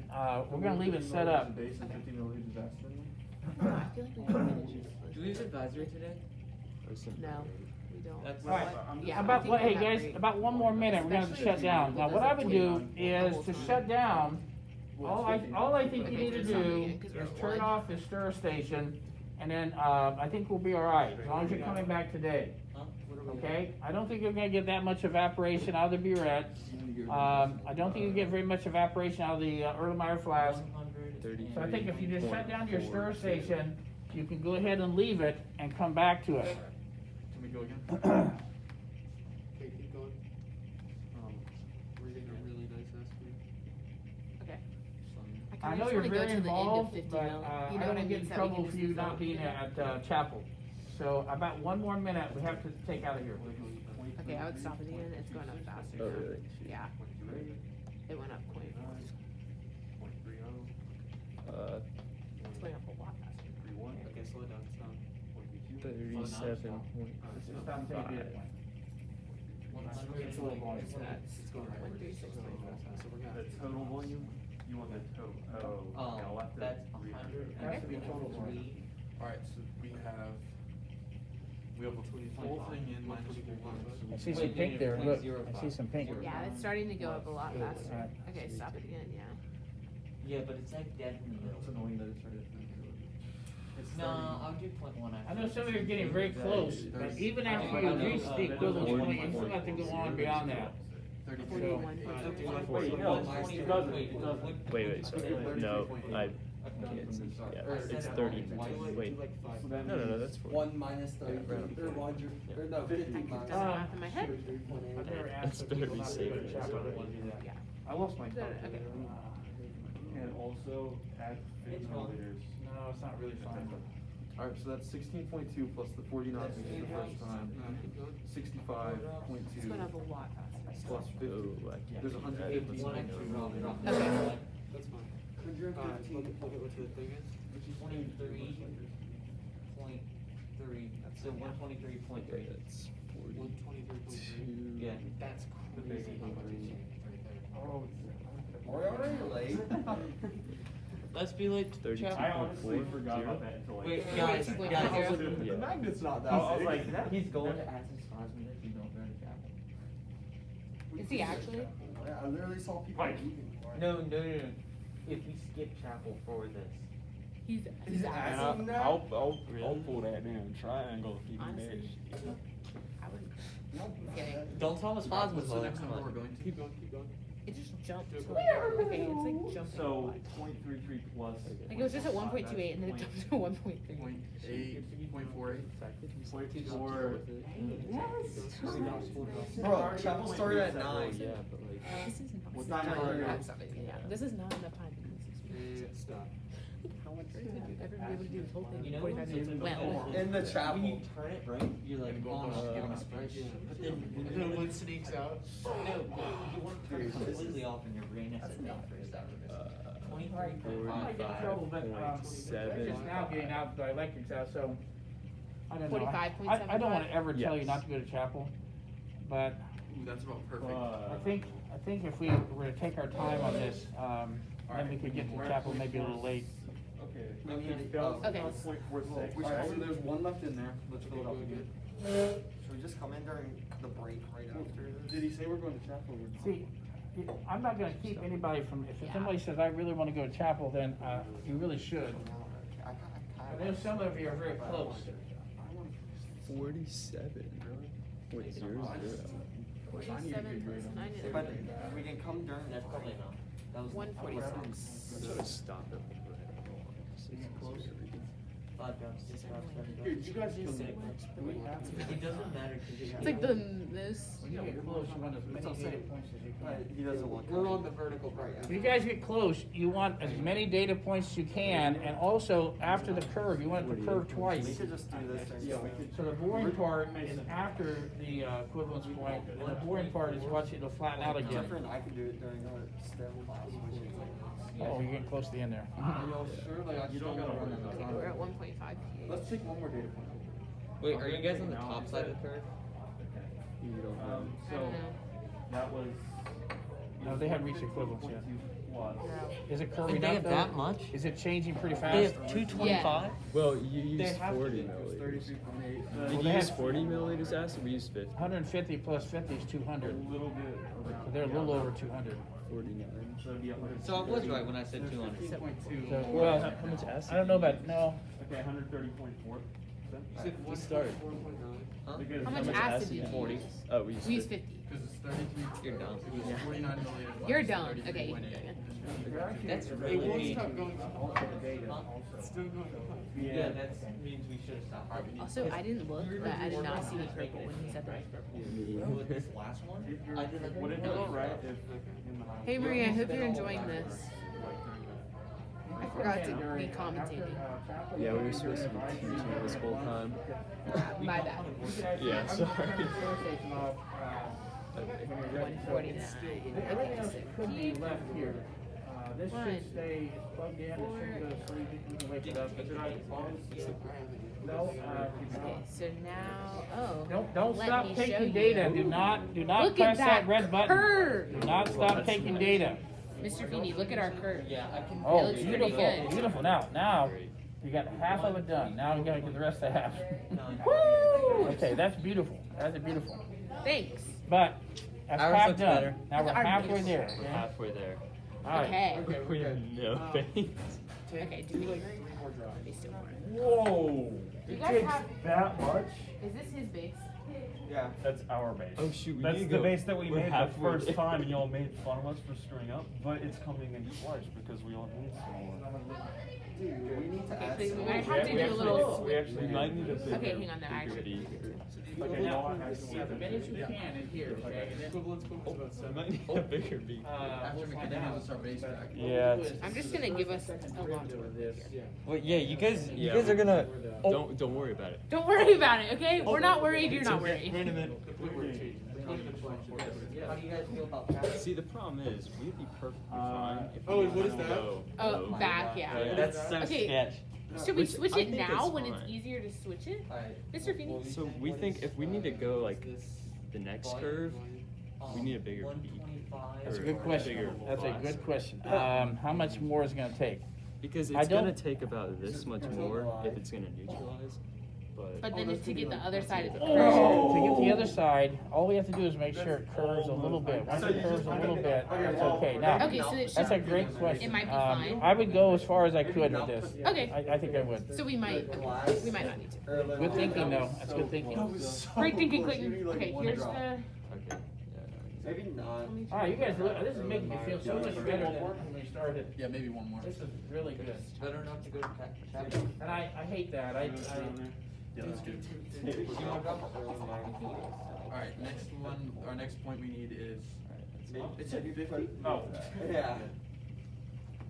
we're gonna leave it set up. Base and 50 milliliters of aspirin. No, I feel like we can finish this. Do we have advisory today? No, we don't. That's Alright, Yeah, I about, think what, hey we're not guys, great. about 1 more minute, we're gonna have to shut down. Now, what I would do is to shut down, all I think you need to do is turn off the stir station, and then, I think we'll be alright, as long as you're coming back today. Okay? I don't think you're gonna get that much evaporation out of the burette. I don't think you get very much evaporation out of the Erlenmeyer flask. 30. So I think if you just shut down your stir station, you can go ahead and leave it and come back to it. Can we go again? Okay, keep going. We're getting a really nice aspirin. Okay. I know just you're wanna go very to the end of involved, 50 but, mil. You know I what don't I wanna mean? get in So we trouble can for just you keep not going. being at, chapel. So about 1 more minute, we have to take out of here. Okay, I would stop it again. It's going up faster. Oh, now. really? Yeah. It went up 0.4. It's going up a lot faster. Okay, slow down, stop. 37. Just stop and take a bit. It's going right. So we're good. The total volume? You want the total, okay, I'll have to That's read. 100. Has to be total volume. Alright, so we have a full thing in minus 1. I see some pink there, look, I see some pink. Yeah, it's starting to go up a lot faster. Alright. Okay, stop it again, yeah. Yeah, but it's like dead in the middle. It's annoying that it's started. No, I'll do 0.1. I know some of you are getting very close, but even after you reach the equivalence point, you still have to go on beyond that. 41. Wait, no, it doesn't, it doesn't. Wait, sorry. No, yeah, it's 30. Wait. No, that's 40. 1 minus 30. Or 1, or no, 50 I can minus. do math in my head. I've never That's asked better people be not to safe go to than chapel sorry. to do that. Yeah. I lost my Okay. And also add 50 milliliters. No, it's not really fine. Alright, so that's 16.2 plus the 49 we did the first time. 65.2 It's going up a lot faster. plus 50. Oh, I can't There's do 150. that. Okay. That's fine. 115. Look at what the thing is. Which is 23.3. So 123.3. That's 123.3. Yeah. That's crazy how much it changed right there. Oh, We're already late. Let's be late. 32.4. I honestly forgot about that until like. Wait, guys, Wait, guys. guys. The magnet's not that I was big. like, He's going to ask his classmates if you don't go to chapel. Is he actually? Yeah, I literally saw people Right. leaving. No. If we skip chapel for this. He's He's actually. asking that? I'll pull that damn triangle if you can Honestly. manage. I wouldn't. Kidding. Don't tell us Fosma's What's the low. next Come number we're on. going to? Keep going. It just jumped to where? Okay, it's like jumping. So, a lot. 0.33 plus. Like it was just at 1.28 and then it jumped to 1.3. 0.8, 0.48. 0.4. Bro, chapel started at 9. Yeah, but like. This is What's not. that number? Yeah, this is not enough time. And stop. How much are you ever be able to do this whole thing You in know, 45 minutes? Well. In the When chapel. you turn it right, you're like on giving a speech. But then when And you then do one it, sneaks out. no, but you want to turn it completely off and your brain has to think for a second. 45.7. It's now getting out, the electric's out, so, I don't know. 45.75? I don't wanna ever tell you Yes. not to go to chapel, but Ooh, that's about perfect. I think if we were to take our time on this, then we could get to chapel maybe a little late. Okay. We need- Okay. 0.46. We should, so there's one left in there, let's fill it up again. Should we just come in during the break right after this? Did he say we're going to chapel or? See, I'm not gonna keep anybody from, if somebody says, I really wanna go to chapel, then, you really should. I I know some of you are very close. 47. Wait, 0, 0. 47 plus 9 is But we can come during the That's probably break. enough. That was 146. I'm gonna stop it. 5 drops, 6 drops, 7 drops. Dude, you guys Just can so make much, but It doesn't matter because It's like the most. When you get close, you want as many I'll data say- points as you But can. he doesn't want. We're on the vertical right When you guys get close, you want as many data points as you can, and also after the curve, you want it to curve We twice. could just do this during the break. So the boring part is after the equivalence point, and the boring part is watch it flatten out again. Different, I could do it during our STEM class, which is Oh, you're getting close to the end there. Are y'all sure? Like, I just don't wanna run out of Okay, we're at time. 1.5. Let's take one more data point. Wait, are you guys on the top side of the curve? You don't I know. So, don't know. that was. No, they haven't reached equivalence yet. 0.2 plus. Is it curving Did they up have though? that much? Is it changing pretty They fast? have 225? Well, you They use have to 40 be, milliliters. Well, Did they you use have- 40 milliliters acid? We used 50. 150 plus 50 is 200. A little bit around. So they're a little over 200. 49. So it'd be 100. So I was right when I said 200. So, well, How much acid? I don't know about, no, Okay, 130.4. We started. Huh? Because How much acid did you use? 40. Oh, we used We used 50. 50. Because it's 33. You're dumb. It was 49 milliliters. You're dumb. Okay. That's It really won't mean. stop going. Huh? Still going. Yeah, that means we should have stopped. Also, I didn't look, but I did not see the purple when he said that. With this last one, I didn't. Would it be alright if Hey Maria, I hope you're enjoying this. I forgot to be commentating. Yeah, we were supposed to be teaching this whole time. My bad. Yeah, sorry. 149. Okay, so could be keep left here. This One, should stay plugged in, it shouldn't go to sleep, you can wake it up. No, Okay, so now, oh. don't let stop me show taking you. data, do not Look press at that red button. curve. Do not stop taking data. Mr. Feeney, look at our curve. Yeah, I can. Oh, looks pretty beautiful, good. beautiful, now, you got half of it done, now you gotta get the rest of the half. Woo! Okay, that's beautiful, that's beautiful, Thanks. but, that's Ours half looks done, better. now we're Ours halfway looks- there. We're halfway there. Alright, Okay. We have no face. Okay, do we like 3 more drops? Whoa! You guys have, That much? is this his base? Yeah. That's our base. Oh shoot, we That's need to the go. base that we We're made the halfway first there. time, and y'all made fun of us for screwing up, but it's coming in twice because we all need some more. Dude, we need to Okay, add so we some. might have to do a little We actually We might need a bigger, Okay, hang on, no, I bigger actually- beaker. Okay, now I have as many as you can in here, okay, and then, Equivalence is about We 7. might need a bigger beaker. After we'll find McKinney out. gives us our base back. Yeah, it's- I'm just gonna give us a lot to work with here. Wait, yeah, you guys Yeah, are gonna. Don't worry about it. Don't worry about it, okay? We're not worried, you're not worried. Wait a minute. How do you guys feel about that? See, the problem is we'd be perfectly fine if Oh, we what is didn't that? go Oh, low. back, yeah. That's so Okay. sketch. Should we Which switch I it think now is when it's fine. easier to switch it? Alright. Mr. Feeney? So we think if we need to go like the next curve, we need a bigger beak. 125. That's a Or good question, bigger that's a box. good question. How much more is it gonna take? Because I it's gonna don't- take about this much more if it's gonna neutralize. But then to get the other side of the To curve. get the other side, all we have to do is make sure it curves a little bit. Once it curves a little bit, that's okay. Now, Okay, so it that's a should, great question. It might be fine. I would go as far as I could with this. Okay. I think I would. So we might not need to. Good thinking, though. That's good thinking. Great thinking, Clayton. Okay, here's the, Maybe not. All right, you guys, this is making me feel so much better than when we started. Yeah, maybe one more. This is really good. Better not to go to chapel. And I hate that. Yeah, let's do it. Alright, next one, our next point we need is, it said 50? Oh. Yeah.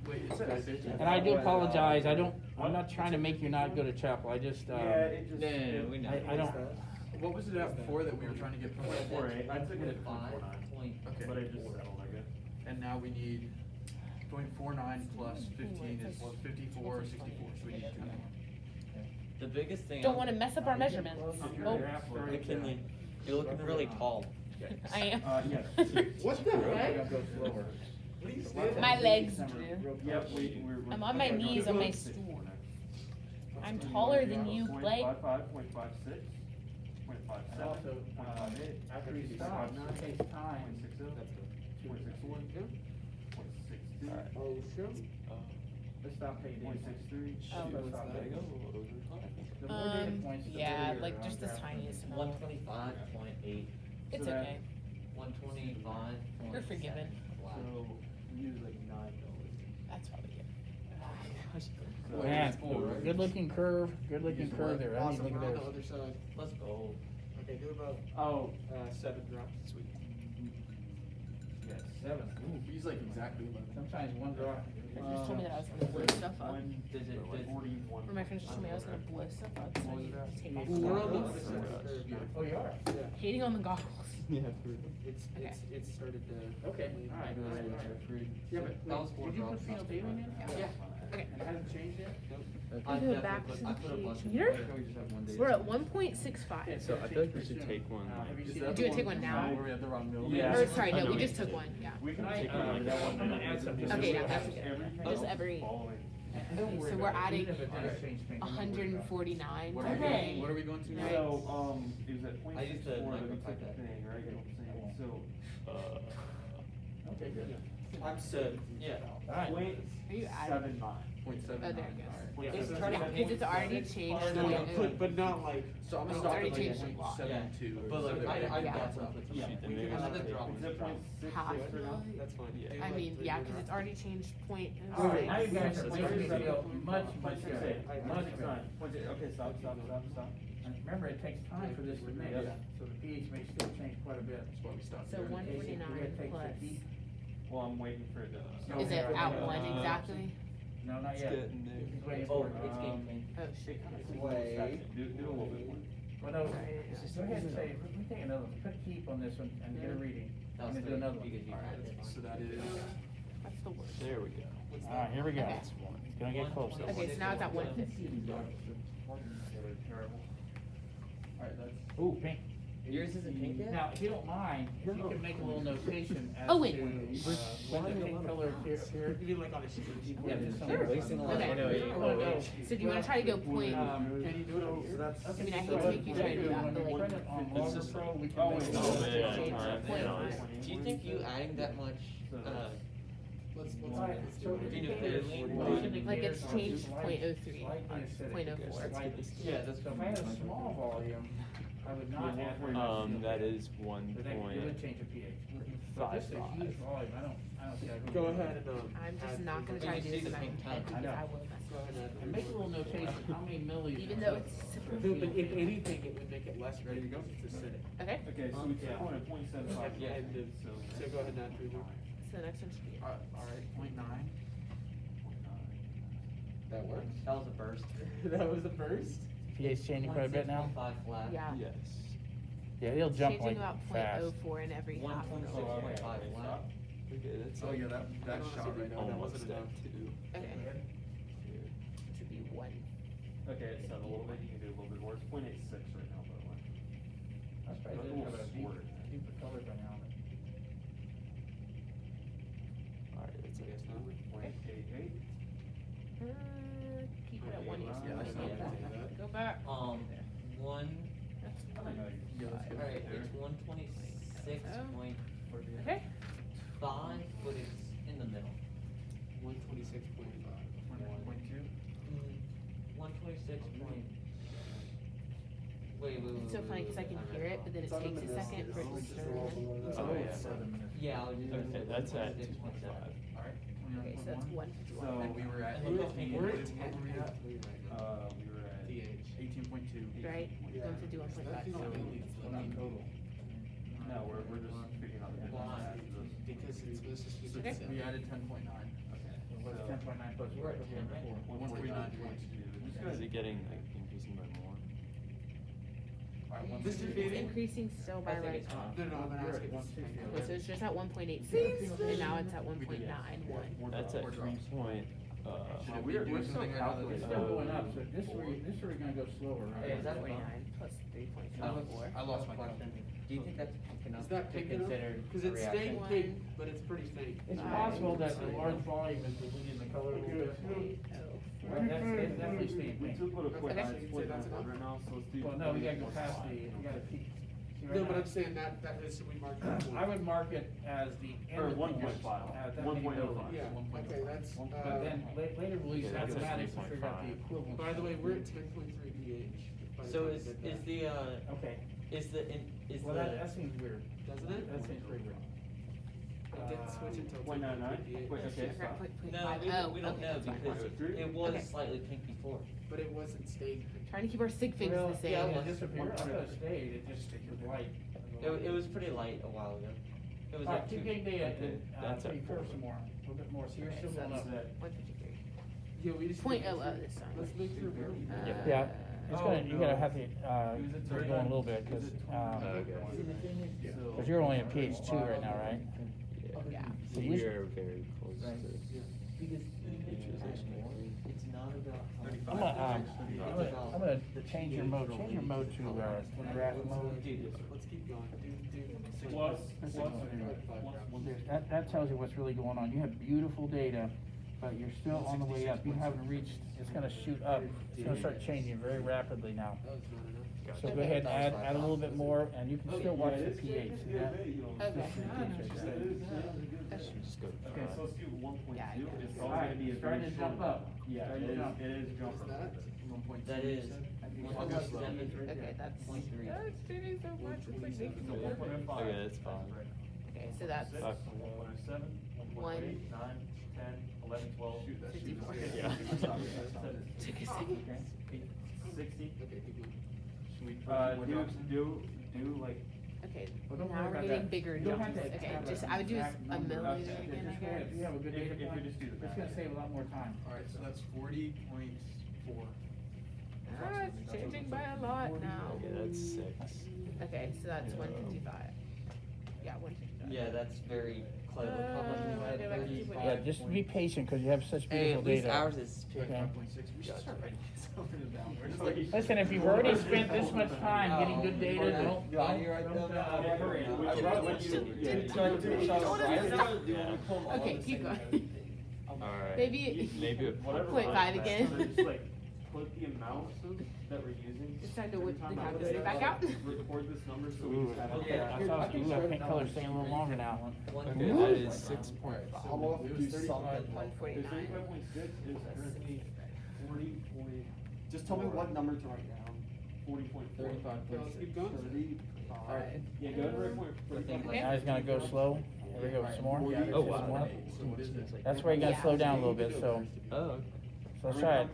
Wait, it said 50? And I do apologize. I'm not trying to make you not go to chapel. I just, Yeah, it just. we know. I don't, What was it at before that we were trying to get? 0.48. I took it at 0.49, Okay. but it just settled, I guess. And now we need 0.49 plus 15 is 54, 64, so we need 2 more. The biggest thing. don't wanna mess up our measurements. Oh, McKinley, you're looking really tall. I am. Yes. What the heck? go slower. My legs do. Yep, we're. I'm on my knees on my stool. I'm taller than you, Blake. 0.55, 0.56, 0.57, Also, 0.58. after he stops, it takes time. 0.60, 0.61, 0.62. Oh, sure. Let's stop paying. 0.63. Oh. Let's stop paying. The more data points, the Yeah, better like your just the graph. tiniest amount. 125.8. It's So that- okay. 125. You're forgiven. So, we use like $9. That's probably good. So- Man, Full, right? good looking curve, good looking Use curve what? there. I mean, Awesome, look at we're on the this. other side. Let's go. Okay, do about, Oh, 7 drops. Sweet. yes. 7. Ooh, he's like exactly 11. Sometimes one drop. You just told me that I was gonna blow stuff up. Does it, does 41. Or my friend just told me I was gonna blow stuff up, so you take off. Well, we're on the the other side of the curve, yeah. Oh, you are? Yeah. Hating on the goggles. It's started to. Okay, all right. Yeah, but. That was 4 Did you put drops. phenolphthalein in? Yeah. Okay. And it hasn't changed yet? I Go back definitely to I the put a bunch page of. meter. We just have one day. We're at 1.65. So I feel like we should take one. Have you Is seen that it? Do you take one now? Where we have the wrong mill? Yeah. Or sorry, no, we just took one, yeah. We can Can I, take one like that one. I'm gonna add something. Okay, yeah, that's good. Everything Just else every- following. And don't worry So about we're it. adding Even if it does change things, don't worry about it. 149 What are we today. going, what are we going to now? Right. So, it was at point I used to 64 that we microtype took the that. thing, right? You know what I'm saying? So, Okay, good. I'm So, yeah. All right. point Are you adding? 79. 0.7. Oh, there it goes. Yeah, It's, so yeah, because it's already changed. No, point no, oh- but not like. So I'm gonna It's stop already at like changed a lot. 0.72. But like, I Yeah. definitely put some. Yeah. We can have the drop. Is that point 66 Half. right now? That's fine. Yeah. Do I like mean, 3 yeah, more because it's drops. already changed point. All right, now you guys are Point making me 67. feel much, Point much 68. better. Much better. Okay, stop. And remember, it takes time for this to mix, Yeah. so the pH may still change quite a bit. That's why we stopped. So there. 149 plus. Well, I'm waiting for it to. Is it at 1 exactly? No, not yet. He's waiting Oh, for it. it's getting changed. Oh, It shit. kind of Wait. Do a little bit more. Well, no, Sorry, go ahead and say, let me take another one. Put keep on this one and get a reading. That I'm was gonna do three, another one. because you had it. So that is, That's the worst. There we go. All right, here we go. Okay. It's gonna get closer. Okay, so now it's at 150. alright, that's. Ooh, pink. Yours isn't pink yet? Now, if you don't mind, if you can make a little notation as Oh, to, wait. when the pink color appears here. You mean like on a sheet? Yeah, just some- Sure. Wasting a lot. Okay. I know, yeah. So do you wanna try to go point? Can you do it over here? I mean, I hate to make you try to do that, but like. On just- Pro, we oh, can make wait, it no, all yeah, change alright, that point yeah. on. Do you think you adding that much, Let's Alright, so if you Phenolphthalein? motion the Like gears it's on changed slight- 0.03, slightly acidic, 0.04. slightly. Yeah, that's. So if I had a small volume, I would not have. That is But that, it would change the pH. But this is a huge volume, I don't see how. you Go can do ahead that. and, I'm just add not gonna three try to more. do this in my head I because know. I will mess Go up. ahead and add. And make a little notation, how many milliliters. Even though it's super. No, but if anything, it would make it less ready to go. It's acidic. Okay, Okay, so we took one at 0.75. Yeah, and then- so go ahead and add 3 more. so the next one should be. Alright, 0.9. That works. That was a burst. That was a burst? pH changing quite a bit now? 1.6.5 flat. Yeah. Yes. Yeah, it'll jump Changing like about fast. 0.04 in every half. 1.6.5 flat. Okay, that's Oh yeah, that shot right now. That almost wasn't down enough. to. Okay, should be 1. Okay, it's settled a little bit, you can do a little bit more, it's 0.86 right now, by the way. That's That's a probably little have a short. deeper color by now. Alright, that's Okay, it. so 0.88. Keep it at 1. Yeah, I saw Yeah. that. Go back. Alright, it's 126.5, Okay. but it's in the middle. 126.5. 1.2? 126 point. Wait. It's so funny because I can hear it, but then it takes a second for it to start in. Oh, yeah. 7 minutes. Yeah, I was just. Okay, that's at 2.5. 26.7. Alright. Okay, so that's 151. So- And we were at, And look how big what it is. were we at? We were at. DH. 18.2. Right? 151.5. No, we're just figuring out the difference. Because it's, this is. Okay. We added 10.9. What's 10.9 plus We're at 10, right? 149. Is it getting, like, increasing by more? Alright, Mr. 160. It's Feeding? increasing so by I think right. it's fine. No, I'm You're at asking. 160. Okay, so it's just at 1.86, and now it's at 1.91. That's at 3 point, Should we're we do still something about It's this? still going up, so this is where you're gonna go slower, Hey, right? is that 49 plus 3.74. I lost my question. Do you think that's pink enough Is that to pink enough? consider Cause a it's staying reaction? pink, but it's pretty faint. It's possible that the large volume is diluting the color a little bit. But it's definitely staying We pink. took what a quick Okay. split right now, so let's do. Well, no, we gotta go past we gotta peak. See, right No, but now- I'm saying that is, so we mark that point. I would mark it as the end Or of the 1.5. that many 1.05. millivolts. Yeah, okay, that's, But then later we'll use Yeah, that's a mathematics to figure out the 3.5. equivalent. by the way, we're at 10.3 pH. by the So time is we did that. the Okay, is well, the that seems weird. Doesn't it? That seems pretty weird. I did switch it to 0.99? 10.3 pH. Wait, okay. no, we don't know that's fine. because Agree? it was Okay. slightly pink before. But it wasn't staying. Trying to keep our sig figs Well, the same. yeah, it disappeared. I thought it stayed, it just was light. It was pretty light a while ago. It was Alright, like keep 2. getting data, Okay, that's pretty at curve 4. some more, a little bit more, so you're Okay, still so going that's up. 153. Yeah, we just. Point oh oh this time. Let's make sure we're. Yeah, it's gonna, you gotta have to, Is it we're going a little bit, cause, Okay. cause you're only at pH 2 right now, right? Yeah. So We usually- are very close to Because miniaturization. it's not about. I'm gonna change your mode to, graph mode. Dude, Let's keep going. Plus. That tells you what's really going on. You have beautiful data, but you're still on the way up. You haven't reached, it's gonna shoot up. It's gonna start changing very rapidly now. That was not enough. So go ahead and add a little bit more, and you can still watch the pH, see that? Okay. Just go. Okay, so let's do 1.2. Yeah, I get it. It's all gonna be a Starting very to short. jump up. Yeah, Starting it to is, jump. it is What's jumping. that? 1.2. that is I'll go slow. 1.7. Okay, that's. 0.3. That's changing so much. It's like making So me nervous. 1.05. Okay, that's fine. Okay, so that's 1.07, 1.8, 9, 10, 11, 12. 54. Yeah. Took a second. 60. Okay, keep going. Should we put two more drops in? Do like. Okay, Well, don't now worry we're about getting that. bigger You don't have jumps. to Okay, have just, an I would do exact a number. milliliter Okay, again, I just go ahead. guess. If you have a good If- data if you point, just do the it's math. gonna save a lot more time. Alright, so that's 40.4. Ah, it's changing by a lot now. Okay, that's 6. Okay, so that's 155. Yeah, 155. Yeah, that's very clever. I go back to 2.8. Yeah, just be patient, cause you have such Hey, beautiful at least data. ours is pink. Okay. 5.6. We should start writing this over and down. We're just like. Listen, if you've already spent this much time getting good data, don't, Okay, keep going. Alright. Maybe. Maybe a Whatever. 0.5 again. So just like put the amount that we're using. It's time to whip the every time I calculator back out. Record this number so we Ooh. just have it. Yeah. I saw, ooh, I think color's staying a little longer now. Okay, that is 6.5. I'm off to do something. 149. 35.6 is currently 40 point. Just tell me what number to write down. 40.4. Okay, let's keep going. 35. Yeah, go to right point. Okay. Now he's gonna go slow. Here we go, some more. Oh, wow. Some more. So what is this? That's where you gotta slow down a little bit, so, Oh, okay. so let's try it.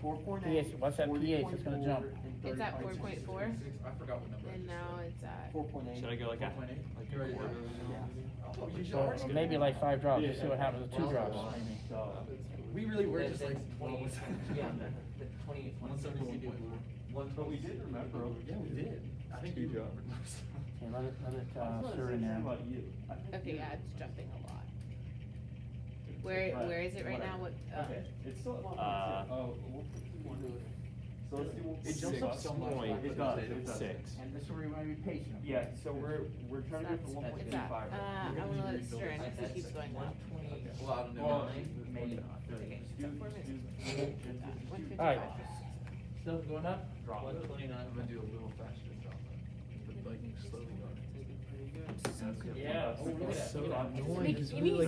pH, what's that pH? It's gonna jump. It's at 4.4, I forgot what number. and now it's at. 4.8. Should I go like a, 4.8? like You a already quarter? did. Oh, you should So already. maybe like 5 drops, just see what happens with 2 drops, maybe. We really were just like. 20, yeah, the 20, 171.4. But we did remember. Yeah, we did. I think Two you drops. Okay, let it stir in there. About you. I think Okay, you- yeah, it's jumping a lot. Where is it right now? What? Okay, it's still at 1.2. Oh, we'll put 2 So let's do 1.2. It jumps up so much. It does, it does. 6. And this is where you wanna be patient. Yeah, so we're trying to get That's, from it's at, 1.25. I wanna let it stir and it keeps going up. 120. Well, I don't know. Well, Maybe not. Okay, Just so do- 4 minutes. just do- Alright. Still going up? Drop. 129. I'm gonna do a little faster drop, but like slowly going. Yeah. Oh, look at that. So Look at that. annoying. Like, he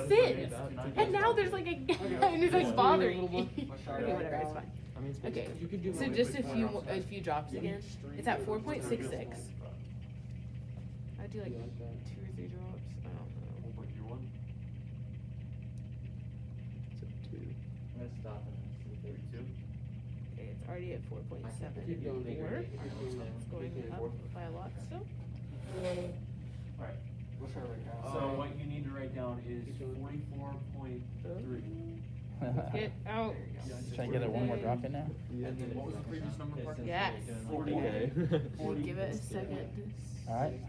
sits, and now there's like a guy, and it's like bothering me. Okay, whatever, it's fine. I mean, it's Okay, You can do so really just quick a few drops again. It's at 4.66. I'd do like 2 or 3 drops. I don't know. 1.21. So 2. I'm gonna stop and 32. Okay, it's already at 4.7. Keep going. It's going up by a lot still. Alright. What's our right now? So what you need to write down is 44.3. Get out. Trying to get it one more drop in now? And then what was the previous number, Parker? Yes. 40. Okay. Give it a second. Alright.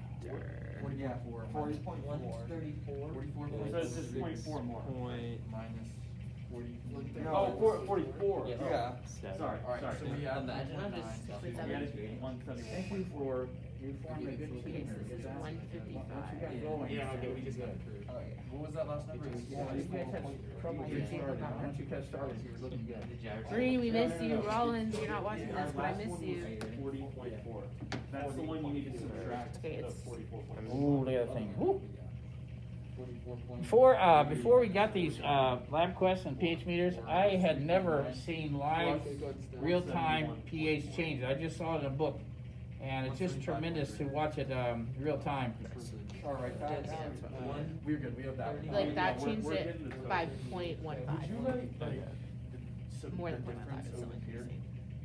44. 134. 44. So it's just 0.4 more. Point Minus 40. Oh, 44. Yes. Yeah. seven. Sorry, Alright, sorry. so we have Imagine I'm 1.9. just- Wait, You added 171. Thank you for, you formed a good Okay, team. so this is Once 155. you got going. Yeah, okay, we just got approved. What was that last number? Yeah, you guys had trouble getting started. Once you got started, you were looking good. Green, we miss you. Rollins, you're not watching this, but I miss you. 40.4. That's the one you need to subtract Okay, the it's- 44.4. Ooh, look at that thing. Woo. 44. Before we got these lab quests and pH meters, I had never seen live real-time pH changes. I just saw it in a book, and it's just tremendous to watch it real time. Alright, we're good, we have that. Like that we're- changed we're it getting this by done. 0.15. More than 0.15, it's still increasing.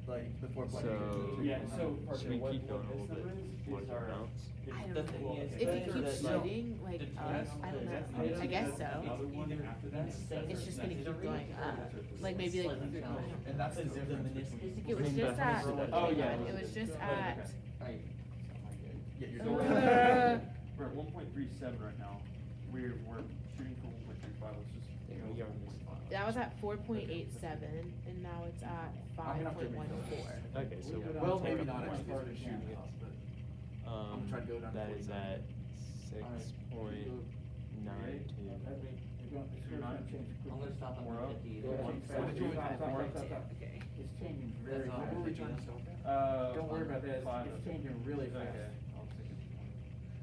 Like the 4.8. So, Yeah, so should we what- keep what going a this little bit? number is What our- amounts? I The don't thing know. is, If it keeps that, like, shooting like the us, I don't know. I guess so. Another one after that. It's just gonna keep going up. Like maybe like, I don't know. And that's the difference between. Like it was just at, Oh, yeah. it was just at, Yeah, you're uh, We're at 1.37 right now. We're shooting for 1.35. Let's just. that was at 4.87 and now it's at 5.14. Okay, so Well, we'll maybe take not, a it's point. hard to shoot it, but. I'm trying to go down to That is 49. at 6.92. I'm gonna stop at We're up. 150. What did you want? Okay. It's changing very That's all. fast. What were we trying to stop? Don't worry about that, Five. it's changing really fast. Okay, I'll take it.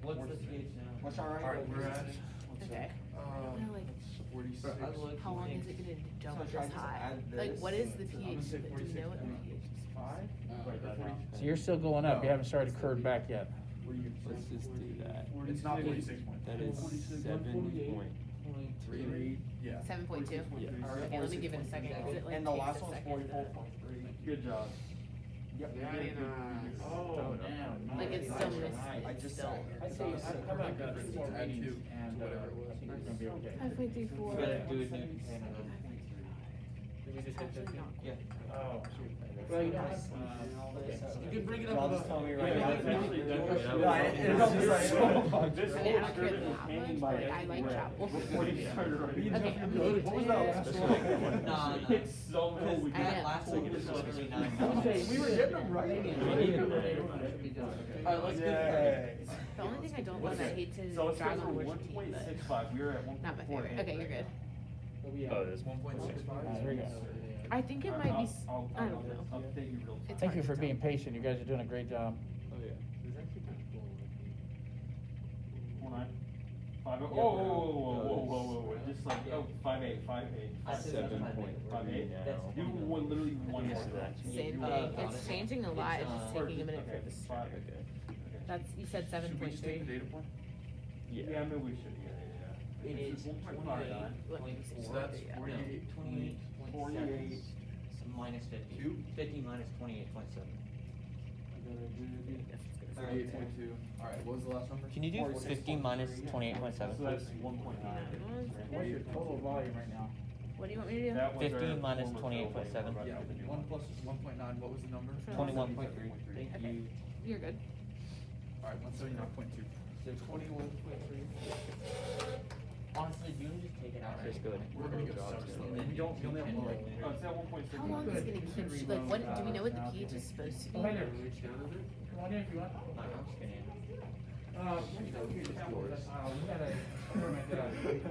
What's the pH now? What's our right? Alright, we're at, Okay. I don't know, like, 46. I look- how long is it gonna jump So should I this just high? add Like, this? what is the I'm gonna pH? say Do you 46 know what the now. pH is? Write that down. So you're still going up, you haven't started to curve back yet. Let's just do that. It's not 46.3. That is 7.3. Yeah. 7.2? Yes. Okay, let me give it a second, cause it like And the takes last a one's second. 44.3. Good job. Yep. Oh, damn. Like it's still missing, I it's just still. I'd say, how about 15 more Add meetings, two, and whatever it was. I think it's gonna be okay. 5.34. We gotta do a new container. Actually not. Yeah. Oh, shoot. Well, you know what, okay. You can bring it Y'all up. just tell me Yeah, right now. it's actually different. Yeah, it helps us like so much. This I mean, I whole don't care script was that hanging much, by but a I like thread chapel. before you started writing. Okay, I'm gonna What was that last one? Nah, It's so cool. We I got know. last week it was literally 9 Okay, We were getting them right. Alright, let's Yay. The only thing I don't love, I hate to So it's drag for on Worship Team, but 1.65. We were at 1.4. not my favorite. Okay, you're good. Oh, there's 1.65. There we go. I think it might be, I don't know. I'll update you real time. It's Thank you hard for to being tell. patient, you guys are doing a great job. Oh, yeah. 49. 5. Whoa. Just like, 5.8. I said 7.3 now. You won literally one Yes, more. that's- Same Uh, thing. got It's it. changing a lot. It's just Or taking a just- minute for okay, it to five. start. Okay. That's, you said Should we just take the 7.3. data point? Yeah, maybe we should. It is 1.59. 28.4. So that's Yeah. 48. 28.7 minus 50. Two? 50 minus 28.7. 48.2. Alright, what was the last number? Can you do 50 minus 28.7? So that's 1.9. What's your total volume right now? What do you want me to do? That was 50 our minus former 28.7. code. Yeah, 1 plus 1.9, what was the number? 21.3. Thank Okay. you. You're good. Alright, 179.2. So 21.3. Honestly, do you want to just take it out? Just go ahead. We're gonna go so slow. And then We don't, we only have one right Oh, it's at 1.6. How long is it gonna keep, like, what, do we know what the pH is supposed to be? Oh, hey there. Come on in if you want. No, I'm just kidding. We had a experiment that Okay.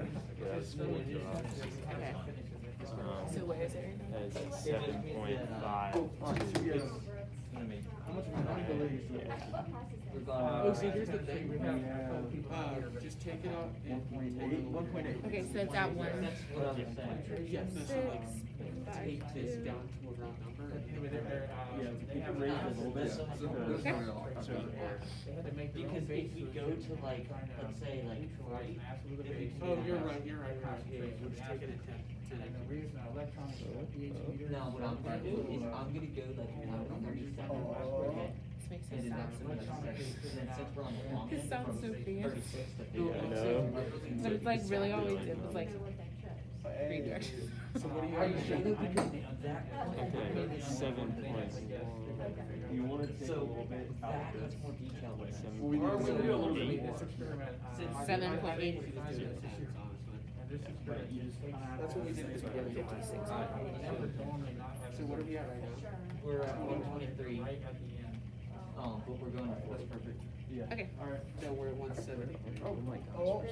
So where is it right now? That is at 7.5. Oh, alright, so we have gonna be. How many milliliters do we have? We're going. Oh, see, here's the thing, we have, just take it out and take 1.8. Okay, so it's at one. That's what I'm saying. Yes, so like, Take this down to a round number. Yeah, we can raise it a little bit. That's so much So more. this Okay. one all- Because if we go to like, let's say like 40, then we Oh, you're right, you're right. We'll just take it at 10. And the reason electronics pH meter. No, what I'm gonna do is I'm gonna go like down to 37, okay? This makes And no then that's sense. what I'm saying. And then since we're on the long This end, sounds from so fancy. 36 to 50. I know. But it's like really all we did was like three directions. So what do you Are you have? sure that because that Okay, 7.1. You wanna take a So little bit out that of is this. more detailed. Well, we Or need we'll do a little bit more. This experiment. 7.8. And this experiment, You just kinda have That's what we to did say at the about beginning. it. So what are we at right now? We're at 123, Right at the end. but we're going to 40. That's perfect. Yeah. Okay. Alright, so we're at 170. Oh my gosh.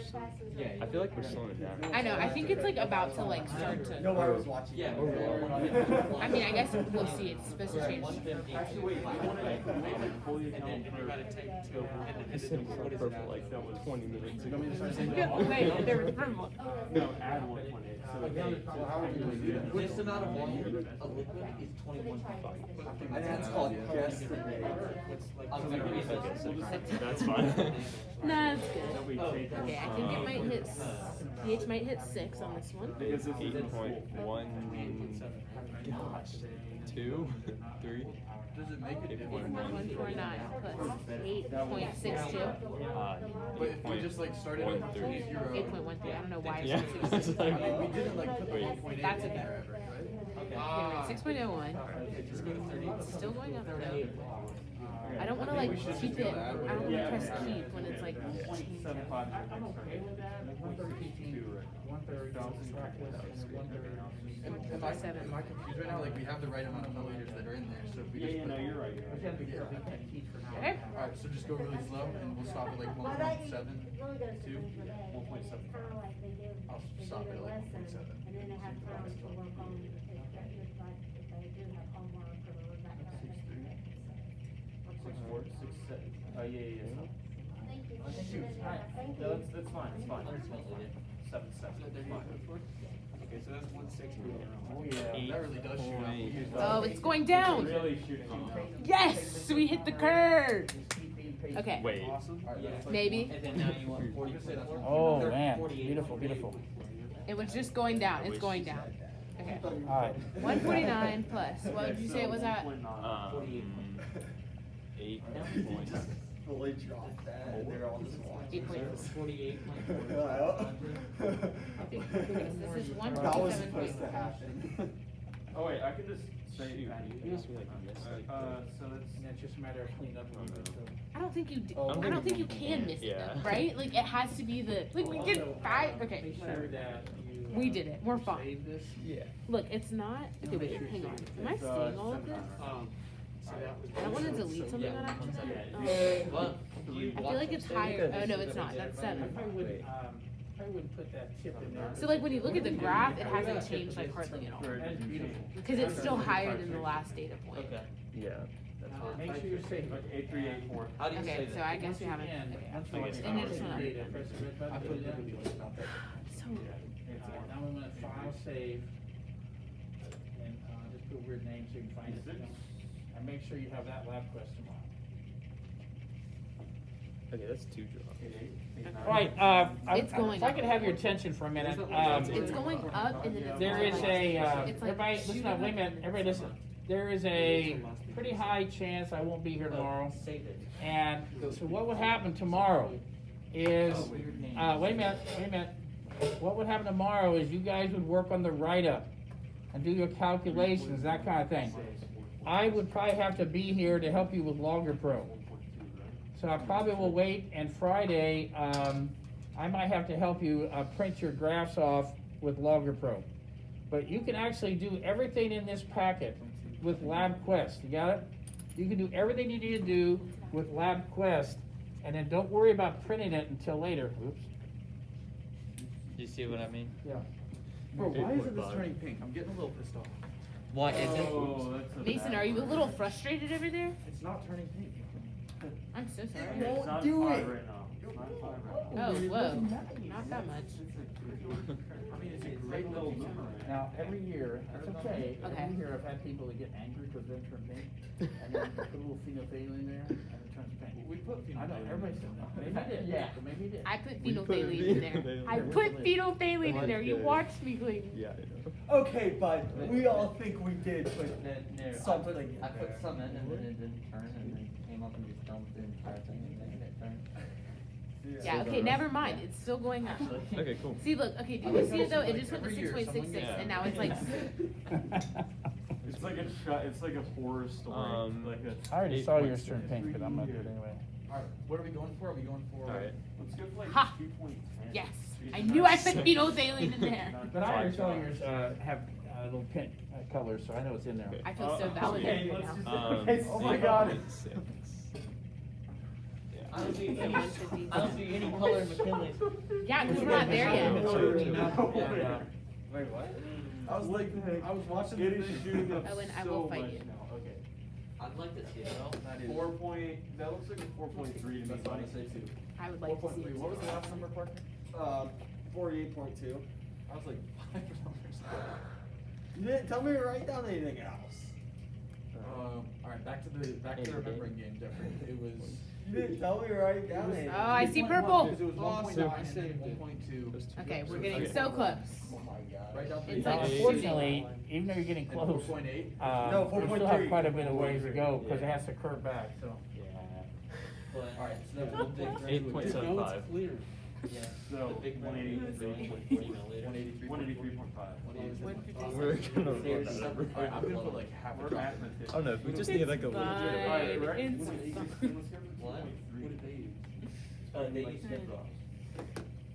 Yeah. I feel like we're slowing it down. I know, I think it's like about to like start to. No, I was watching. Yeah. it. I mean, I guess we'll see, it's supposed to change. 150. Actually, wait, you wanna fully And then account you for. gotta take, go and I then said what is for it at? like 20 minutes You want me to start saying? Wait, there was room. No, add 1.8, so Again, so how are we gonna do that? This amount of volume, a liquid is 21.5. And that's called guesstimate. I'm gonna research it. We'll just- That's fine. Nah, it's good. That we take Okay, I think it might hit, pH might hit 6 on this one. Because this is 8.1. Gosh. 2? 3? Does it make a difference? 149 plus 8.62. But if we just like started with 130. 0. 8.13, I don't know why Yeah. it's It's six. like- I mean, we didn't like put the Wait. 1.8 That's in okay. there ever, right? Okay, we're at 6.01. Just go to 30. It's still going up though. I don't wanna like keep it, I don't wanna press keep when it's like. 0.75 is the next target. 0.62, right? 130 subtractless and then 130. Am I confused right now? Like, we have the right amount of milliliters that are in there, so if we Yeah, just yeah, put. no, you're right, you're We right. can't be careful, we can't teach for now. Okay. Alright, so just go really slow and we'll stop at like 1.72. 1.75. I'll stop it at like 1.7. And then they have time to work on it, if they do have homework or that kind of thing. 6.4, 6.7. Oh, yeah, yeah, yeah. Thank you. No, that's fine, it's fine. 7.7, it's fine. Okay, so that's 160. Oh, yeah. That really does shoot up. We used that. Oh, it's going down. Really shooting up. Yes, we hit the curve. Okay. Wait. Maybe. And then now you want 44. Oh, Or man, 48. beautiful, beautiful. It was just going down. It's going down. Okay. Alright. 149 plus. What did you say it was at? 8 points. Fully dropped that, and they're all just watching. 48. This is That was supposed to 147.4. happen. Oh, wait, I can just say. You must be like this, like- So that's. And it's just a matter of cleaning up a little bit, so. I don't think you. Do, Oh, I don't think you can miss it, yeah. though, right? Like it has to be the. Like we did 5. Okay. Make sure that you. We did it. We're fine. Save this. Yeah. Look, it's not. Okay, wait. Hang on. Am I seeing all of this? So that was. I don't want to delete something on after that. Well, I feel like it's higher. Oh no, it's not. That's I 7. probably wouldn't, I wouldn't put that tip in there. So like when you look at the graph, it hasn't changed like hardly at all. That's beautiful. Because it's still higher than the last data point. okay. Yeah. That's Now, fine. make sure you're safe. 8384. How do you say Okay, that? so I guess we haven't. And Okay. once I you guess get And it just went up. data, press the red I button, put do that. literally like not that. So Now I'm gonna file save. And, just put a weird name so you can find it. And make sure you have that lab question on. Okay, that's 2 drops. Right, It's going if I up. could have your attention for a minute, it's going up and then it's there going is like- a, it's like everybody, listen up, wait a minute, everybody listen. There is a pretty high chance I won't be here tomorrow. Save it. And so what would happen tomorrow is, wait a minute. What would happen tomorrow is you guys would work on the write-up and do your calculations, that kind of thing. I would probably have to be here to help you with Logger Pro. So I probably will wait, and Friday, I might have to help you print your graphs off with Logger Pro. But you can actually do everything in this packet with LabQuest. You got it? You can do everything you need to do with LabQuest, and then don't worry about printing it until later. Oops. You see what I mean? Yeah. Bro, why isn't this turning pink? I'm getting a little pissed off. Why is it? Oh, that's a Mason, bad are you a word. little frustrated over there? It's not turning pink. I'm so sorry. It's not do five it. right now. It's not five right now. Oh, whoa, not that much. I mean, it's a great little number. Now, every year, that's okay, Okay. every year I've had people that get angry because they turn pink, and then put a little phenolphthalein in there, and it turns pink. We put I know, phenolphthalein. everybody said that, maybe I did, yeah, but maybe you did. I put We put phenolphthalein in there. phenolphthalein. I Yeah, put we- phenolphthalein in there. You Okay. watched me clean. Yeah, I know. Okay, but we all think we did put something in I put there. some in and then it didn't turn and then came up and just dumped the entire thing and then it turned. Yeah, okay, never mind. It's still going up. Okay, cool. See, look, okay, do you see it though? It just went to 6.66 and now it's like, It's like a shot. It's like a horror story. Like a. I already saw yours turn pink, but I'm not good anyway. Alright, what are we going for? Are we going for? Alright. Let's go for like Ha! 2.10. yes. I knew I put phenolphthalein in there. But I already saw yours, have, little pink, colors, so I know it's in there. I feel so Okay, validated let's now. just- Oh my God. I don't see any, I don't see any color in McKinley's. Yeah, because we're not there yet. Wait, what? I was like, I was watching It the is thing. shooting up Owen, I so will fight much you. now. Okay. I'd like to see it. That is 4 point. That looks like a 4.3 to me. That's what I say too. I would like to see 4.3, it. what was the last number, Parker? 48.2. I was like, 5 numbers. You didn't tell me to write down anything else. Alright, back to the remembering game, Jeffrey. It was. You didn't tell me to write down anything. Oh, I see purple. Because it was 1.9 So- and then 1.2. Okay, we're getting Okay. so close. Oh my God. Right down It's to like Now, shooting. unfortunately, even though you're getting And close, 4.8. No, we still 4.3. have quite a bit of ways to go, because it has to curve back, so. Alright, so that's one big. 8.75. Yeah. So The big 183. 183.5. We're gonna run There's that some- number. Alright, I'm gonna put like half a We're drop. mathematicians. Oh no, we just need like a little Fine. bit. Alright, we're at It's 2.86. fine. Let's go for What? 2.3. They use flip flops.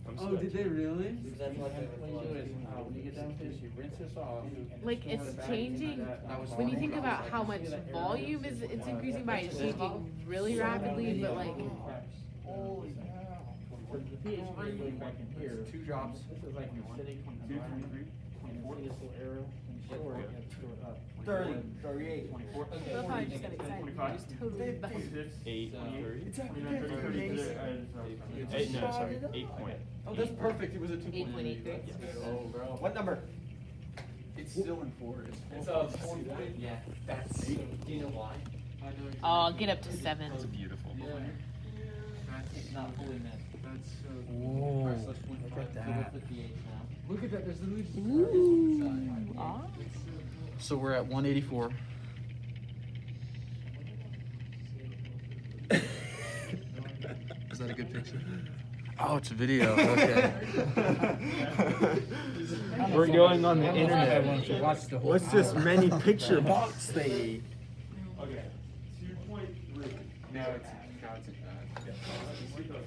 I'm Oh, did they really? Because that's what they What you do is, when you get done with this, you rinse this off. and Like, store it's it back changing, into that when you think bottle. about how much volume is, it's increasing by, it's changing really rapidly, but like, Holy cow. The pH rate going back in here. 2 drops. This is like acidic environment. And you see this little arrow, and you store it, you have to store it up. 30, 38. 24. I love how I just got excited. 25. Just totally buzzed. 26. 8, 30. It's actually 29, 30, 30, 30, 38. 30. 8, no, sorry, 8 point. Oh, that's perfect. It was a 8.83. 2.83. Oh, bro. What number? It's still in 4. It's 4. Yeah. That's. Do you know why? I know. Oh, I'll get up to 7. That's beautiful. Yeah. It's not fully mixed. That's so. Whoa, Alright, so that's 0.5. look at So that. what's the pH now? Look at that. There's literally just particles inside. Ah. So we're at 184. Is that a good picture? Oh, it's a video. Okay. We're going on the internet. Everyone should watch the whole What's this hour. many picture box thingy? Okay. 2.3. Now it's got to bad.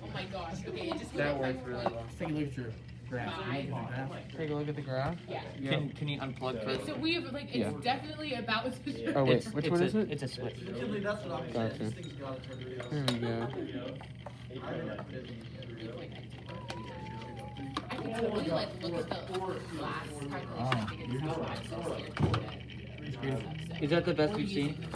Oh my gosh, okay, it just That went worked like, really well. Take a look at your graph. Five. Take a look at the graph. yeah. Can you unplug Okay, so we have, like, it's definitely about to. Oh wait, It's- which it's one a- is it? It's a switch. McKinley, that's what I'm saying. Gotcha. This thing's got to turn video. There we go. I can totally like look at the last calculation. I think it's how I'm so scared to do that. Is that the best we've seen?